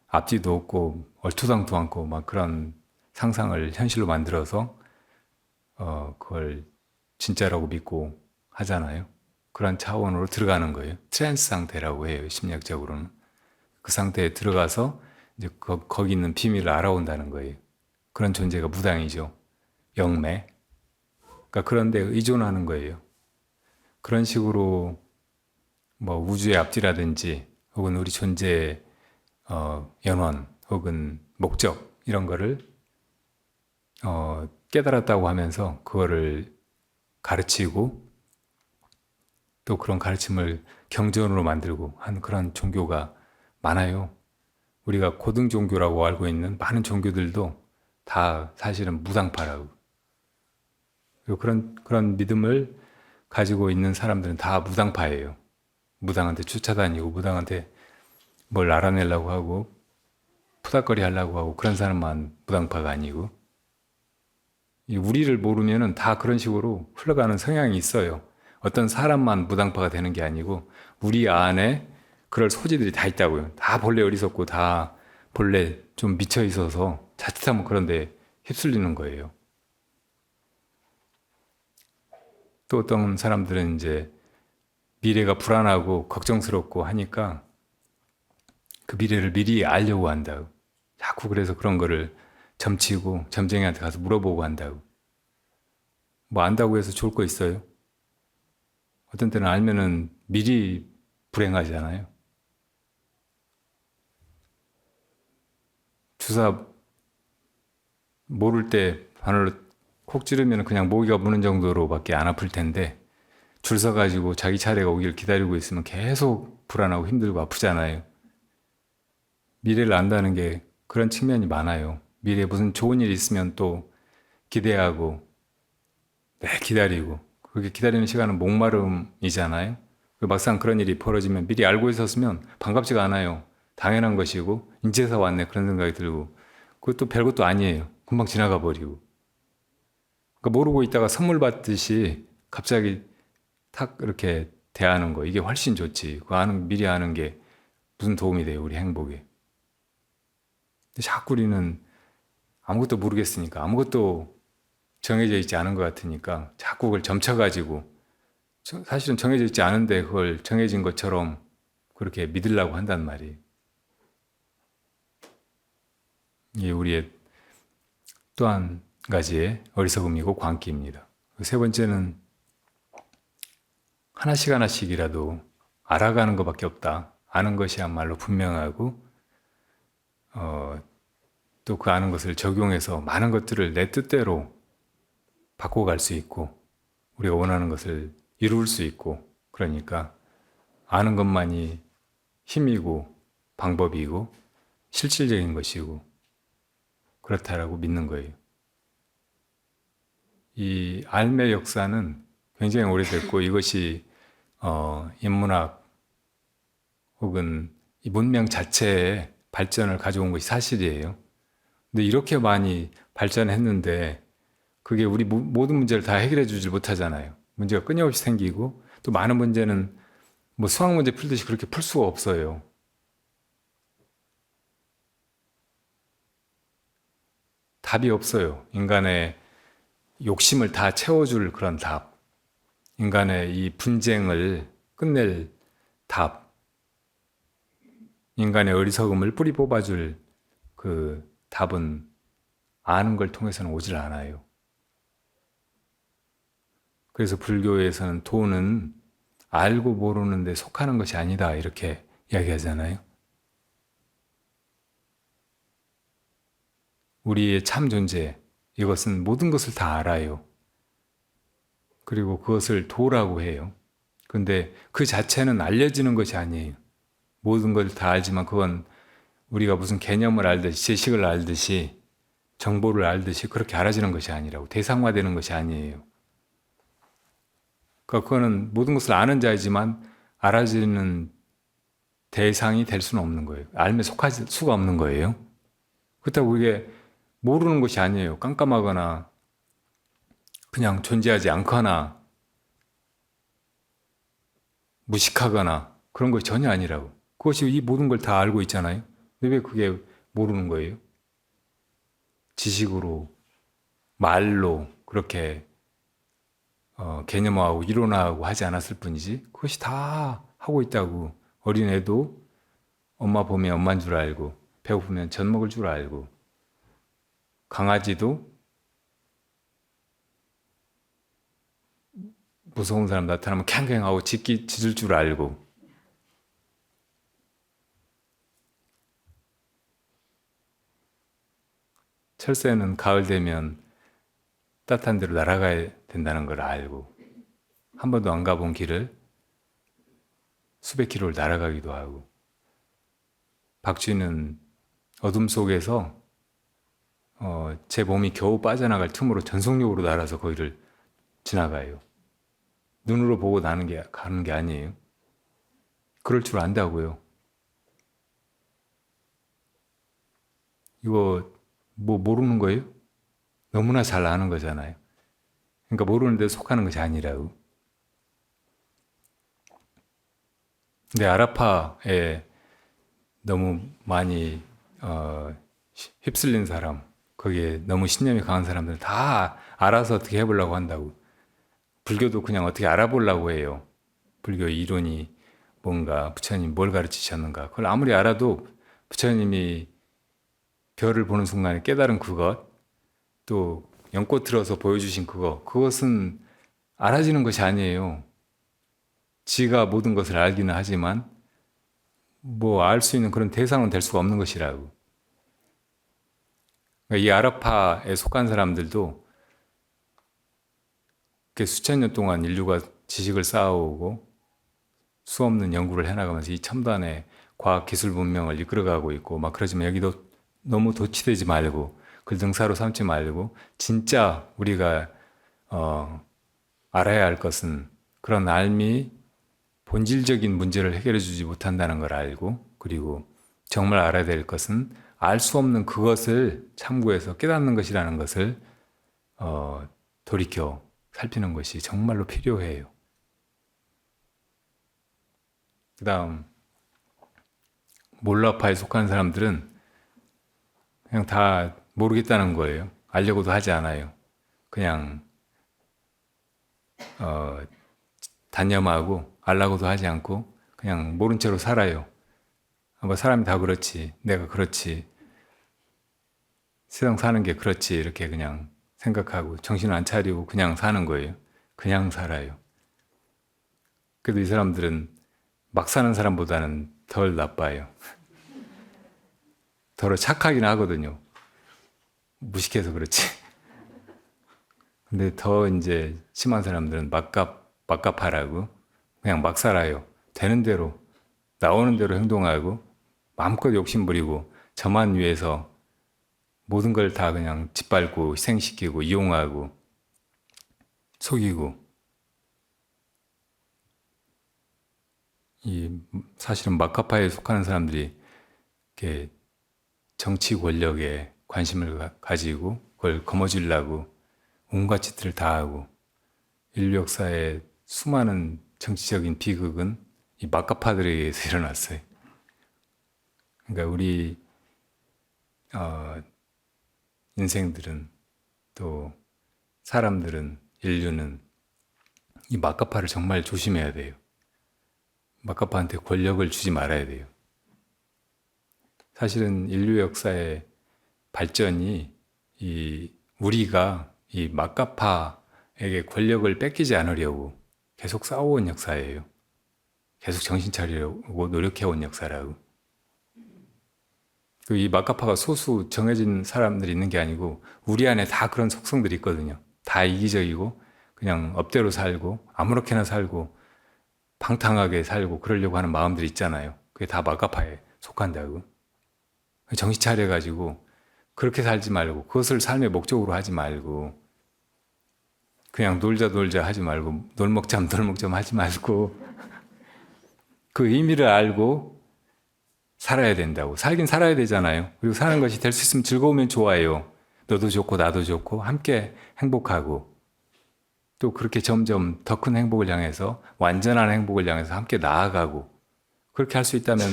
S1: 앞뒤도 없고 얼토당토 않고 막 그런 상상을 현실로 만들어서 그걸 진짜라고 믿고 하잖아요. 그런 차원으로 들어가는 거예요. 트랜스 상태라고 해요. 심리학적으로는. 그 상태에 들어가서 이제 거기 있는 비밀을 알아온다는 거예요. 그런 존재가 무당이죠. 영매. 그러니까 그런 데 의존하는 거예요. 그런 식으로 뭐 우주의 앞뒤라든지 혹은 우리 존재의 연원 혹은 목적 이런 거를 깨달았다고 하면서 그거를 가르치고 또 그런 가르침을 경전으로 만들고 한 그런 종교가 많아요. 우리가 고등 종교라고 알고 있는 많은 종교들도 다 사실은 무당파라고. 그런 믿음을 가지고 있는 사람들은 다 무당파예요. 무당한테 쫓아다니고 무당한테 뭘 알아내려고 하고 푸닥거리 하려고 하고 그런 사람만 무당파가 아니고 우리를 모르면은 다 그런 식으로 흘러가는 성향이 있어요. 어떤 사람만 무당파가 되는 게 아니고 우리 안에 그럴 소지들이 다 있다고요. 다 본래 어리석고 다 본래 좀 미쳐 있어서 자칫하면 그런데 휩쓸리는 거예요. 또 어떤 사람들은 이제 미래가 불안하고 걱정스럽고 하니까 그 미래를 미리 알려고 한다고. 자꾸 그래서 그런 거를 점치고 점쟁이한테 가서 물어보고 한다고. 뭐 안다고 해서 좋을 거 있어요? 어떤 때는 알면은 미리 불행하잖아요. 주사 모를 때 바늘로 콕 찌르면 그냥 모기가 무는 정도로밖에 안 아플 텐데 줄 서가지고 자기 차례가 오기를 기다리고 있으면 계속 불안하고 힘들고 아프잖아요. 미래를 안다는 게 그런 측면이 많아요. 미래에 무슨 좋은 일이 있으면 또 기대하고 기다리고 그렇게 기다리는 시간은 목마름이잖아요. 막상 그런 일이 벌어지면 미리 알고 있었으면 반갑지가 않아요. 당연한 것이고 인제서 왔네 그런 생각이 들고 그것도 별것도 아니에요. 금방 지나가 버리고 그러니까 모르고 있다가 선물 받듯이 갑자기 탁 이렇게 대하는 거 이게 훨씬 좋지. 미리 아는 게 무슨 도움이 돼요 우리 행복에. 근데 자꾸 우리는 아무것도 모르겠으니까 아무것도 정해져 있지 않은 것 같으니까 자꾸 그걸 점쳐가지고 사실은 정해져 있지 않은데 그걸 정해진 것처럼 그렇게 믿으려고 한단 말이에요. 이게 우리의 또 한 가지의 어리석음이고 광기입니다. 세 번째는 하나씩 하나씩이라도 알아가는 것밖에 없다. 아는 것이야말로 분명하고 또 그 아는 것을 적용해서 많은 것들을 내 뜻대로 바꿔갈 수 있고 우리가 원하는 것을 이룰 수 있고 그러니까 아는 것만이 힘이고 방법이고 실질적인 것이고 그렇다라고 믿는 거예요. 이 알매 역사는 굉장히 오래됐고 이것이 인문학 혹은 이 문명 자체의 발전을 가져온 것이 사실이에요. 근데 이렇게 많이 발전했는데 그게 우리 모든 문제를 다 해결해 주질 못하잖아요. 문제가 끊임없이 생기고 또 많은 문제는 뭐 수학 문제 풀듯이 그렇게 풀 수가 없어요. 답이 없어요. 인간의 욕심을 다 채워줄 그런 답. 인간의 이 분쟁을 끝낼 답. 인간의 어리석음을 뿌리 뽑아줄 그 답은 아는 걸 통해서는 오질 않아요. 그래서 불교에서는 도는 알고 모르는 데 속하는 것이 아니다 이렇게 이야기하잖아요. 우리의 참 존재, 이것은 모든 것을 다 알아요. 그리고 그것을 도라고 해요. 근데 그 자체는 알려지는 것이 아니에요. 모든 걸 다 알지만 그건 우리가 무슨 개념을 알듯이 지식을 알듯이 정보를 알듯이 그렇게 알아지는 것이 아니라고 대상화되는 것이 아니에요. 그러니까 그거는 모든 것을 아는 자이지만 알아지는 대상이 될 수는 없는 거예요. 알면 속할 수가 없는 거예요. 그렇다고 이게 모르는 것이 아니에요. 깜깜하거나 그냥 존재하지 않거나 무식하거나 그런 것이 전혀 아니라고. 그것이 이 모든 걸 다 알고 있잖아요. 근데 왜 그게 모르는 거예요? 지식으로, 말로 그렇게 개념화하고 이론화하고 하지 않았을 뿐이지 그것이 다 하고 있다고. 어린애도 엄마 보면 엄마인 줄 알고 배고프면 젖 먹을 줄 알고 강아지도 무서운 사람 나타나면 캥캥하고 짖을 줄 알고 철새는 가을 되면 따뜻한 데로 날아가야 된다는 걸 알고 한 번도 안 가본 길을 수백 킬로를 날아가기도 하고 박쥐는 어둠 속에서 제 몸이 겨우 빠져나갈 틈으로 전속력으로 날아서 거기를 지나가요. 눈으로 보고 가는 게 아니에요. 그럴 줄 안다고요. 이거 뭐 모르는 거예요? 너무나 잘 아는 거잖아요. 그러니까 모르는데 속하는 것이 아니라고. 근데 아라파에 너무 많이 휩쓸린 사람, 거기에 너무 신념이 강한 사람들은 다 알아서 어떻게 해보려고 한다고. 불교도 그냥 어떻게 알아보려고 해요. 불교 이론이 뭔가, 부처님 뭘 가르치셨는가. 그걸 아무리 알아도 부처님이 별을 보는 순간에 깨달은 그것, 또 연꽃 들어서 보여주신 그것은 알아지는 것이 아니에요. 지가 모든 것을 알기는 하지만 뭐 알 수 있는 그런 대상은 될 수가 없는 것이라고. 그러니까 이 아라파에 속한 사람들도 수천 년 동안 인류가 지식을 쌓아오고 수없는 연구를 해나가면서 이 첨단의 과학 기술 문명을 이끌어가고 있고 막 그러지만 여기도 너무 도취되지 말고 그걸 능사로 삼지 말고 진짜 우리가 알아야 할 것은 그런 알미 본질적인 문제를 해결해 주지 못한다는 걸 알고 그리고 정말 알아야 될 것은 알 수 없는 그것을 참고해서 깨닫는 것이라는 것을 돌이켜 살피는 것이 정말로 필요해요. 그 다음 몰라파에 속한 사람들은 그냥 다 모르겠다는 거예요. 알려고도 하지 않아요. 그냥 단념하고 알라고도 하지 않고 그냥 모른 채로 살아요. 뭐 사람이 다 그렇지, 내가 그렇지, 세상 사는 게 그렇지 이렇게 그냥 생각하고 정신을 안 차리고 그냥 사는 거예요. 그냥 살아요. 그래도 이 사람들은 막 사는 사람보다는 덜 나빠요. 덜 착하긴 하거든요. 무식해서 그렇지. 근데 더 이제 심한 사람들은 막갑하라고 그냥 막 살아요. 되는 대로, 나오는 대로 행동하고 마음껏 욕심부리고 저만 위해서 모든 걸 다 그냥 짓밟고 희생시키고 이용하고 속이고 이 사실은 마카파에 속하는 사람들이 이렇게 정치 권력에 관심을 가지고 그걸 거머쥐려고 온갖 짓들을 다 하고 인류 역사의 수많은 정치적인 비극은 이 마카파들에 의해서 일어났어요. 그러니까 우리 인생들은 또 사람들은 인류는 이 마카파를 정말 조심해야 돼요. 마카파한테 권력을 주지 말아야 돼요. 사실은 인류 역사의 발전이 우리가 이 마카파에게 권력을 뺏기지 않으려고 계속 싸워온 역사예요. 계속 정신 차리려고 노력해온 역사라고. 이 마카파가 소수 정해진 사람들이 있는 게 아니고 우리 안에 다 그런 속성들이 있거든요. 다 이기적이고 그냥 업대로 살고 아무렇게나 살고 방탕하게 살고 그러려고 하는 마음들이 있잖아요. 그게 다 마카파에 속한다고. 정신 차려가지고 그렇게 살지 말고 그것을 삶의 목적으로 하지 말고 그냥 놀자 놀자 하지 말고 놀먹잠 놀먹잠 하지 말고 그 의미를 알고 살아야 된다고. 살긴 살아야 되잖아요. 그리고 사는 것이 될 수 있으면 즐거우면 좋아요. 너도 좋고 나도 좋고 함께 행복하고 또 그렇게 점점 더 큰 행복을 향해서 완전한 행복을 향해서 함께 나아가고 그렇게 할 수 있다면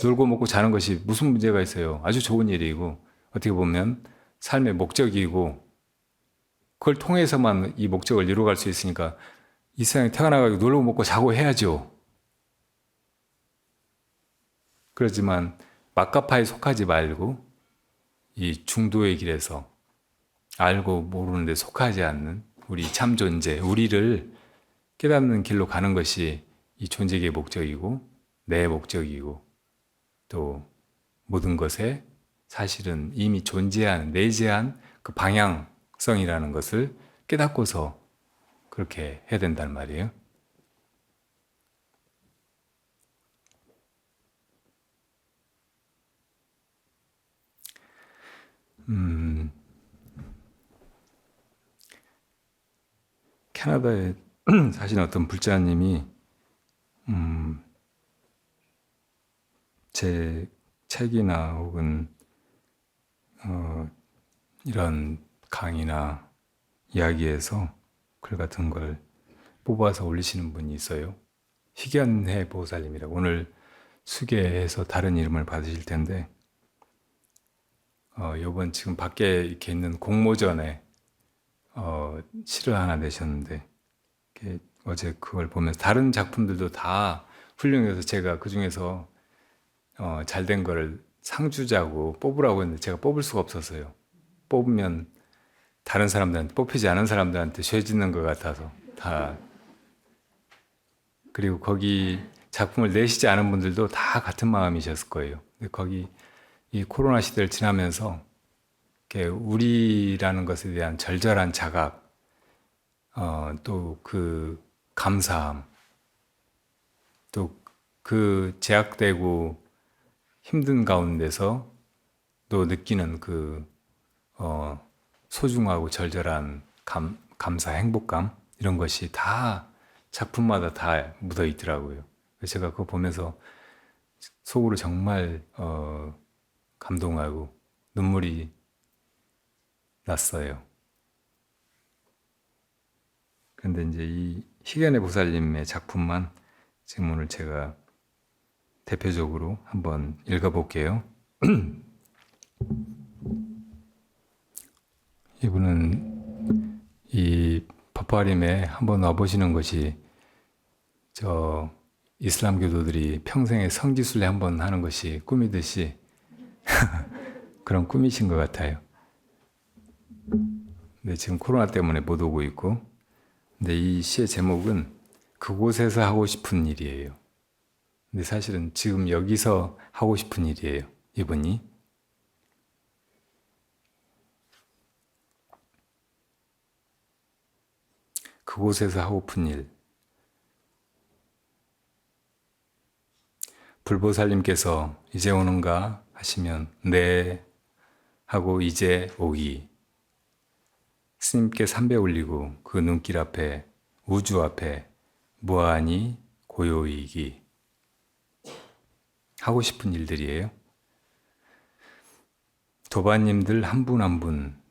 S1: 놀고 먹고 자는 것이 무슨 문제가 있어요. 아주 좋은 일이고 어떻게 보면 삶의 목적이고 그걸 통해서만 이 목적을 이루어갈 수 있으니까 이 세상에 태어나가지고 놀고 먹고 자고 해야죠. 그렇지만 막가파에 속하지 말고 이 중도의 길에서 알고 모르는데 속하지 않는 우리 참 존재, 우리를 깨닫는 길로 가는 것이 이 존재의 목적이고 내 목적이고 또 모든 것에 사실은 이미 존재한 내재한 그 방향성이라는 것을 깨닫고서 그렇게 해야 된단 말이에요. 캐나다에 사시는 어떤 불자님이 제 책이나 혹은 이런 강의나 이야기에서 글 같은 걸 뽑아서 올리시는 분이 있어요. 희견해 보살님이라고. 오늘 수계해서 다른 이름을 받으실 텐데 요번 지금 밖에 이렇게 있는 공모전에 시를 하나 내셨는데 어제 그걸 보면서 다른 작품들도 다 훌륭해서 제가 그 중에서 잘된 거를 상주자고 뽑으라고 했는데 제가 뽑을 수가 없었어요. 뽑으면 다른 사람들한테 뽑히지 않은 사람들한테 죄 짓는 것 같아서 다. 그리고 거기 작품을 내시지 않은 분들도 다 같은 마음이셨을 거예요. 근데 거기 이 코로나 시대를 지나면서 이렇게 우리라는 것에 대한 절절한 자각, 또 그 감사함, 또 그 제약되고 힘든 가운데서 또 느끼는 그 소중하고 절절한 감사, 행복감 이런 것이 다 작품마다 다 묻어 있더라고요. 그래서 제가 그거 보면서 속으로 정말 감동하고 눈물이 났어요. 그런데 이제 이 희견의 보살님의 작품만 지금 오늘 제가 대표적으로 한번 읽어볼게요. 이분은 이 파푸아림에 한번 와보시는 것이 저 이슬람 교도들이 평생에 성지순례 한번 하는 것이 꿈이듯이 그런 꿈이신 것 같아요. 근데 지금 코로나 때문에 못 오고 있고, 근데 이 시의 제목은 그곳에서 하고 싶은 일이에요. 근데 사실은 지금 여기서 하고 싶은 일이에요. 이분이. 그곳에서 하고픈 일. 불보살님께서 이제 오는가 하시면 네 하고 이제 오기. 스님께 삼배 올리고 그 눈길 앞에 우주 앞에 무한히 고요이기. 하고 싶은 일들이에요. 도반님들 한 분 한 분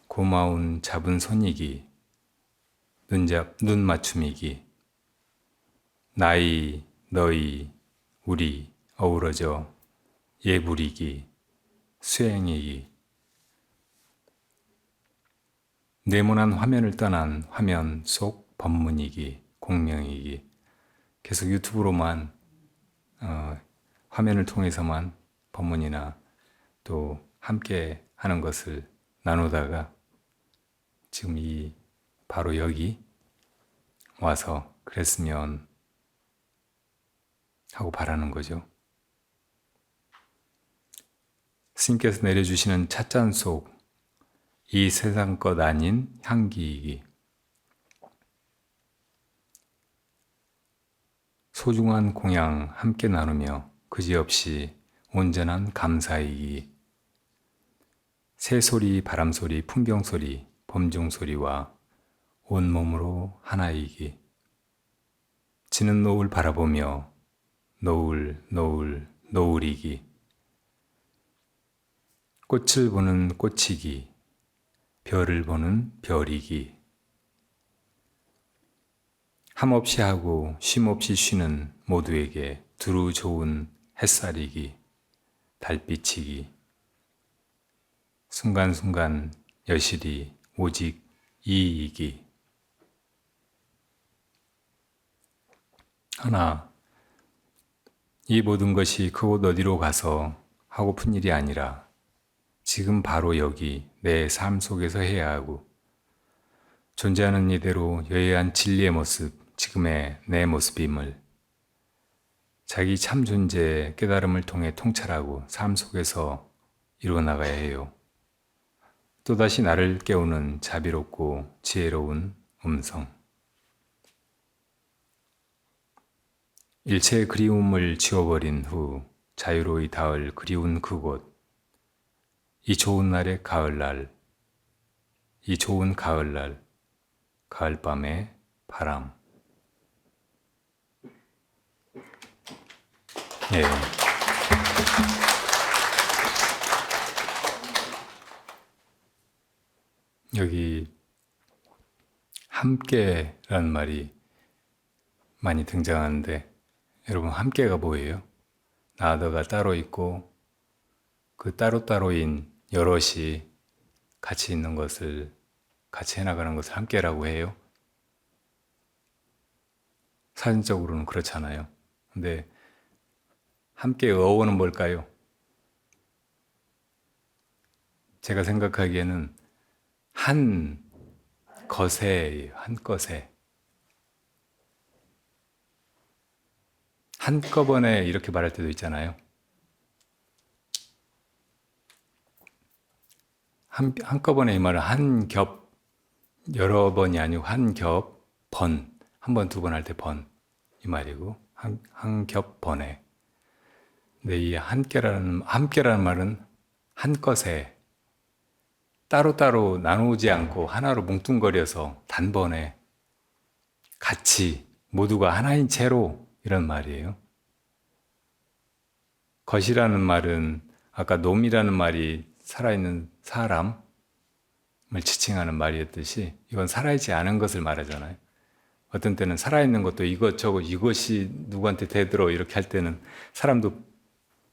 S1: 고마운 잡은 손이기. 눈 맞춤이기. 나이 너희 우리 어우러져 예부리기 수행이기. 네모난 화면을 떠난 화면 속 법문이기 공명이기. 계속 유튜브로만 화면을 통해서만 법문이나 또 함께 하는 것을 나누다가 지금 이 바로 여기 와서 그랬으면 하고 바라는 거죠. 스님께서 내려주시는 찻잔 속 이 세상 것 아닌 향기이기. 소중한 공양 함께 나누며 그지없이 온전한 감사이기. 새소리, 바람소리, 풍경소리, 범중소리와 온몸으로 하나이기. 지는 노을 바라보며 노을, 노을, 노을이기. 꽃을 보는 꽃이기. 별을 보는 별이기. 함없이 하고 쉼없이 쉬는 모두에게 두루 좋은 햇살이기. 달빛이기. 순간순간 여실히 오직 이이기. 하나, 이 모든 것이 그곳 어디로 가서 하고픈 일이 아니라 지금 바로 여기 내 삶 속에서 해야 하고, 존재하는 이대로 여해한 진리의 모습, 지금의 내 모습임을 자기 참 존재의 깨달음을 통해 통찰하고 삶 속에서 이루어나가야 해요. 또다시 나를 깨우는 자비롭고 지혜로운 음성. 일체의 그리움을 지워버린 후 자유로이 닿을 그리운 그곳. 이 좋은 날의 가을날, 이 좋은 가을날, 가을밤의 바람. 예. 여기 함께라는 말이 많이 등장하는데, 여러분 함께가 뭐예요? 나 너가 따로 있고 그 따로따로인 여럿이 같이 있는 것을, 같이 해나가는 것을 함께라고 해요. 사전적으로는 그렇잖아요. 근데 함께의 어원은 뭘까요? 제가 생각하기에는 한 것에예요. 한 것에. 한꺼번에 이렇게 말할 때도 있잖아요. 한꺼번에 이 말은 한 겹, 여러 번이 아니고 한 겹, 번. 한 번, 두 번 할 때 번. 이 말이고, 한 겹, 번에. 근데 이 함께라는 말은 한 것에 따로따로 나누지 않고 하나로 뭉뚱거려서 단번에 같이 모두가 하나인 채로 이런 말이에요. 것이라는 말은 아까 놈이라는 말이 살아있는 사람을 지칭하는 말이었듯이 이건 살아있지 않은 것을 말하잖아요. 어떤 때는 살아있는 것도 이것저것 이것이 누구한테 대들어 이렇게 할 때는 사람도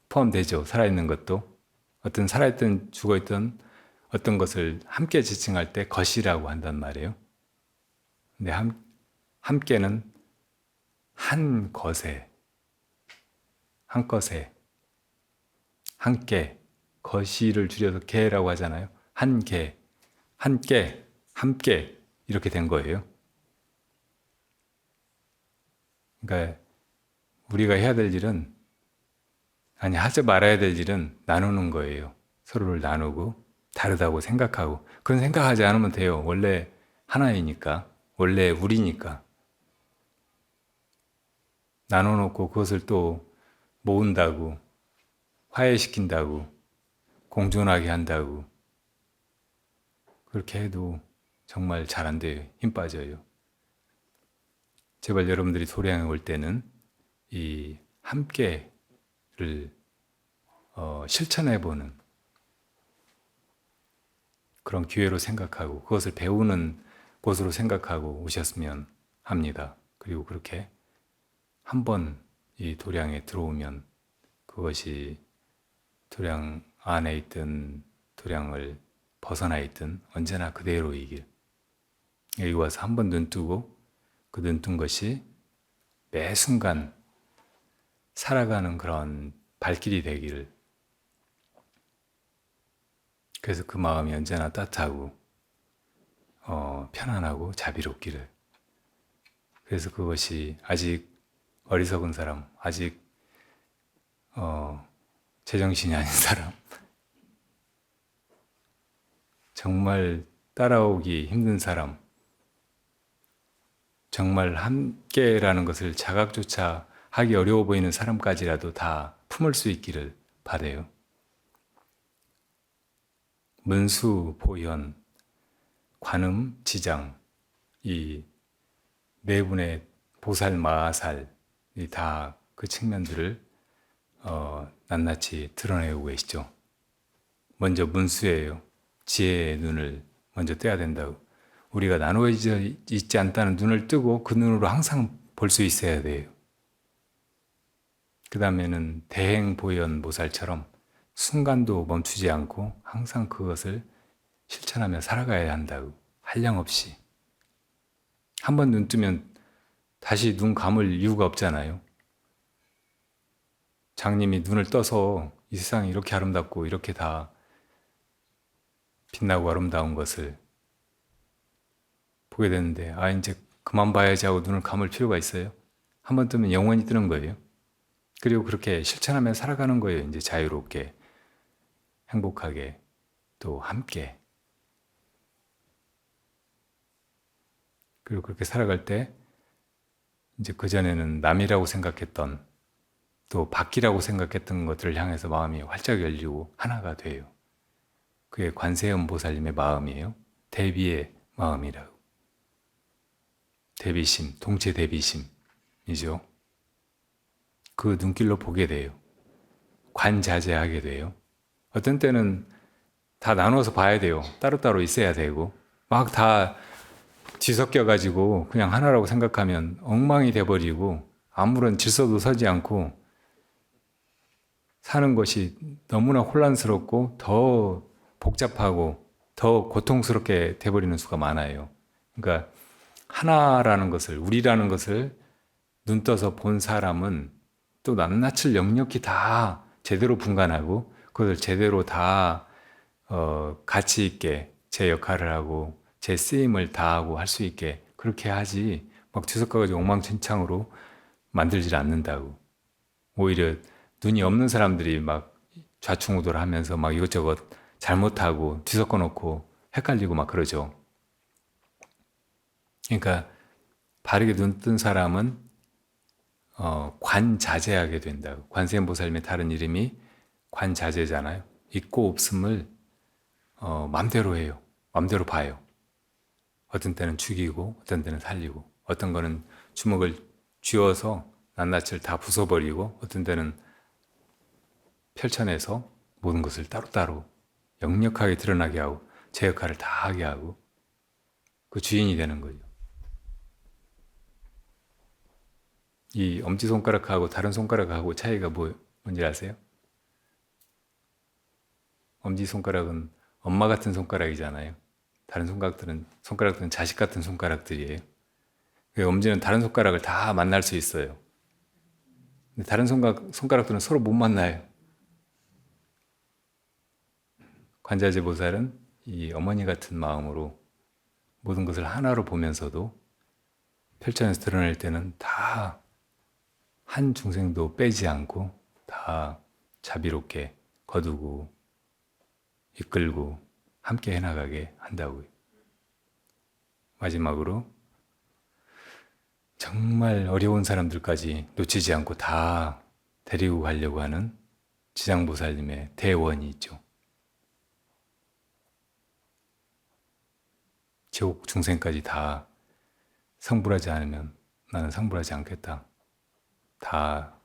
S1: 포함되죠. 살아있는 것도. 어떤 살아있든 죽어있든 어떤 것을 함께 지칭할 때 것이라고 한단 말이에요. 근데 함께는 한 것에, 한 것에, 함께, 거시를 줄여서 개라고 하잖아요. 한 개, 함께, 함께 이렇게 된 거예요. 그러니까 우리가 해야 될 일은, 아니 하지 말아야 될 일은 나누는 거예요. 서로를 나누고 다르다고 생각하고. 그런 생각하지 않으면 돼요. 원래 하나이니까, 원래 우리니까. 나눠놓고 그것을 또 모은다고, 화해시킨다고, 공존하게 한다고, 그렇게 해도 정말 잘 안 돼요. 힘 빠져요. 제발 여러분들이 도량에 올 때는 이 함께를 실천해보는 그런 기회로 생각하고 그것을 배우는 곳으로 생각하고 오셨으면 합니다. 그리고 그렇게 한번 이 도량에 들어오면 그것이 도량 안에 있든 도량을 벗어나 있든 언제나 그대로이길. 여기 와서 한번 눈 뜨고 그 눈 뜬 것이 매 순간 살아가는 그런 발길이 되기를. 그래서 그 마음이 언제나 따뜻하고 편안하고 자비롭기를. 그래서 그것이 아직 어리석은 사람, 아직 제정신이 아닌 사람, 정말 따라오기 힘든 사람, 정말 함께라는 것을 자각조차 하기 어려워 보이는 사람까지라도 다 품을 수 있기를 바라요. 문수, 보현, 관음, 지장, 이 네 분의 보살 마하살이 다 그 측면들을 낱낱이 드러내고 계시죠. 먼저 문수예요. 지혜의 눈을 먼저 떼야 된다고. 우리가 나누어져 있지 않다는 눈을 뜨고 그 눈으로 항상 볼 수 있어야 돼요. 그 다음에는 대행보현 보살처럼 순간도 멈추지 않고 항상 그것을 실천하며 살아가야 한다고. 한량없이. 한번 눈 뜨면 다시 눈 감을 이유가 없잖아요. 장님이 눈을 떠서 이 세상이 이렇게 아름답고 이렇게 다 빛나고 아름다운 것을 보게 되는데, 이제 그만 봐야지 하고 눈을 감을 필요가 있어요? 한번 뜨면 영원히 뜨는 거예요. 그리고 그렇게 실천하며 살아가는 거예요. 이제 자유롭게, 행복하게, 또 함께. 그리고 그렇게 살아갈 때 이제 그전에는 남이라고 생각했던, 또 밖이라고 생각했던 것들을 향해서 마음이 활짝 열리고 하나가 돼요. 그게 관세음 보살님의 마음이에요. 대비의 마음이라고. 대비심, 동체 대비심이죠. 그 눈길로 보게 돼요. 관자재하게 돼요. 어떤 때는 다 나눠서 봐야 돼요. 따로따로 있어야 되고 막 다 뒤섞여가지고 그냥 하나라고 생각하면 엉망이 돼버리고 아무런 질서도 서지 않고 사는 것이 너무나 혼란스럽고 더 복잡하고 더 고통스럽게 돼버리는 수가 많아요. 그러니까 하나라는 것을, 우리라는 것을 눈 떠서 본 사람은 또 낱낱을 역력히 다 제대로 분간하고 그것을 제대로 다 가치 있게 제 역할을 하고 제 쓰임을 다하고 할 수 있게 그렇게 하지 막 뒤섞어가지고 엉망진창으로 만들질 않는다고. 오히려 눈이 없는 사람들이 막 좌충우돌하면서 막 이것저것 잘못하고 뒤섞어 놓고 헷갈리고 막 그러죠. 그러니까 바르게 눈 뜬 사람은 관자재하게 된다고. 관세음보살님의 다른 이름이 관자재잖아요. 있고 없음을 맘대로 해요. 맘대로 봐요. 어떤 때는 죽이고 어떤 때는 살리고 어떤 거는 주먹을 쥐어서 낱낱을 다 부숴버리고 어떤 때는 펼쳐내서 모든 것을 따로따로 역력하게 드러나게 하고 제 역할을 다 하게 하고 그 주인이 되는 거죠. 이 엄지손가락하고 다른 손가락하고 차이가 뭔지 아세요? 엄지손가락은 엄마 같은 손가락이잖아요. 다른 손가락들은 자식 같은 손가락들이에요. 엄지는 다른 손가락을 다 만날 수 있어요. 근데 다른 손가락들은 서로 못 만나요. 관자재 보살은 이 어머니 같은 마음으로 모든 것을 하나로 보면서도 펼쳐내서 드러낼 때는 다 한 중생도 빼지 않고 다 자비롭게 거두고 이끌고 함께 해나가게 한다고요. 마지막으로 정말 어려운 사람들까지 놓치지 않고 다 데리고 가려고 하는 지장보살님의 대원이 있죠. 지옥 중생까지 다 성불하지 않으면 나는 성불하지 않겠다. 다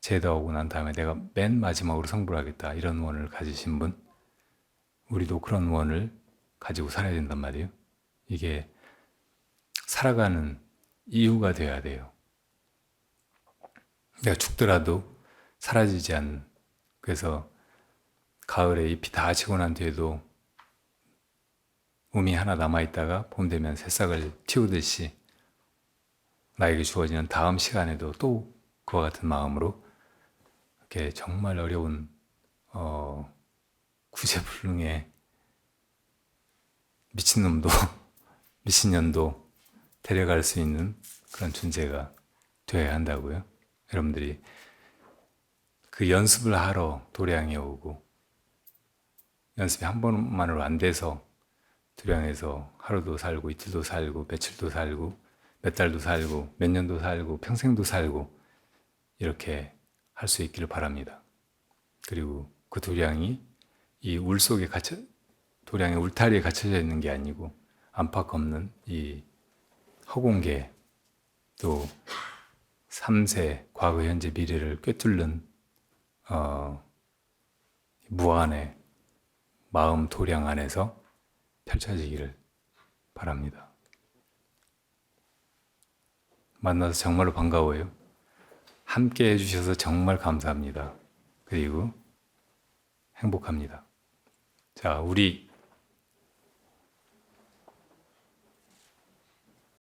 S1: 제도하고 난 다음에 내가 맨 마지막으로 성불하겠다. 이런 원을 가지신 분, 우리도 그런 원을 가지고 살아야 된단 말이에요. 이게 살아가는 이유가 돼야 돼요. 내가 죽더라도 사라지지 않는. 그래서 가을에 잎이 다 지고 난 뒤에도 움이 하나 남아있다가 봄 되면 새싹을 틔우듯이 나에게 주어지는 다음 시간에도 또 그와 같은 마음으로 이렇게 정말 어려운 구제불능의 미친놈도 미친년도 데려갈 수 있는 그런 존재가 되어야 한다고요. 여러분들이 그 연습을 하러 도량에 오고 연습이 한 번만으로 안 돼서 도량에서 하루도 살고 이틀도 살고 며칠도 살고 몇 달도 살고 몇 년도 살고 평생도 살고 이렇게 할 수 있기를 바랍니다. 그리고 그 도량이 이 울 속에 도량의 울타리에 갇혀져 있는 게 아니고 안팎 없는 이 허공계, 또 3세, 과거, 현재, 미래를 꿰뚫는 무한의 마음 도량 안에서 펼쳐지기를 바랍니다. 만나서 정말로 반가워요. 함께 해주셔서 정말 감사합니다. 그리고 행복합니다. 자, 우리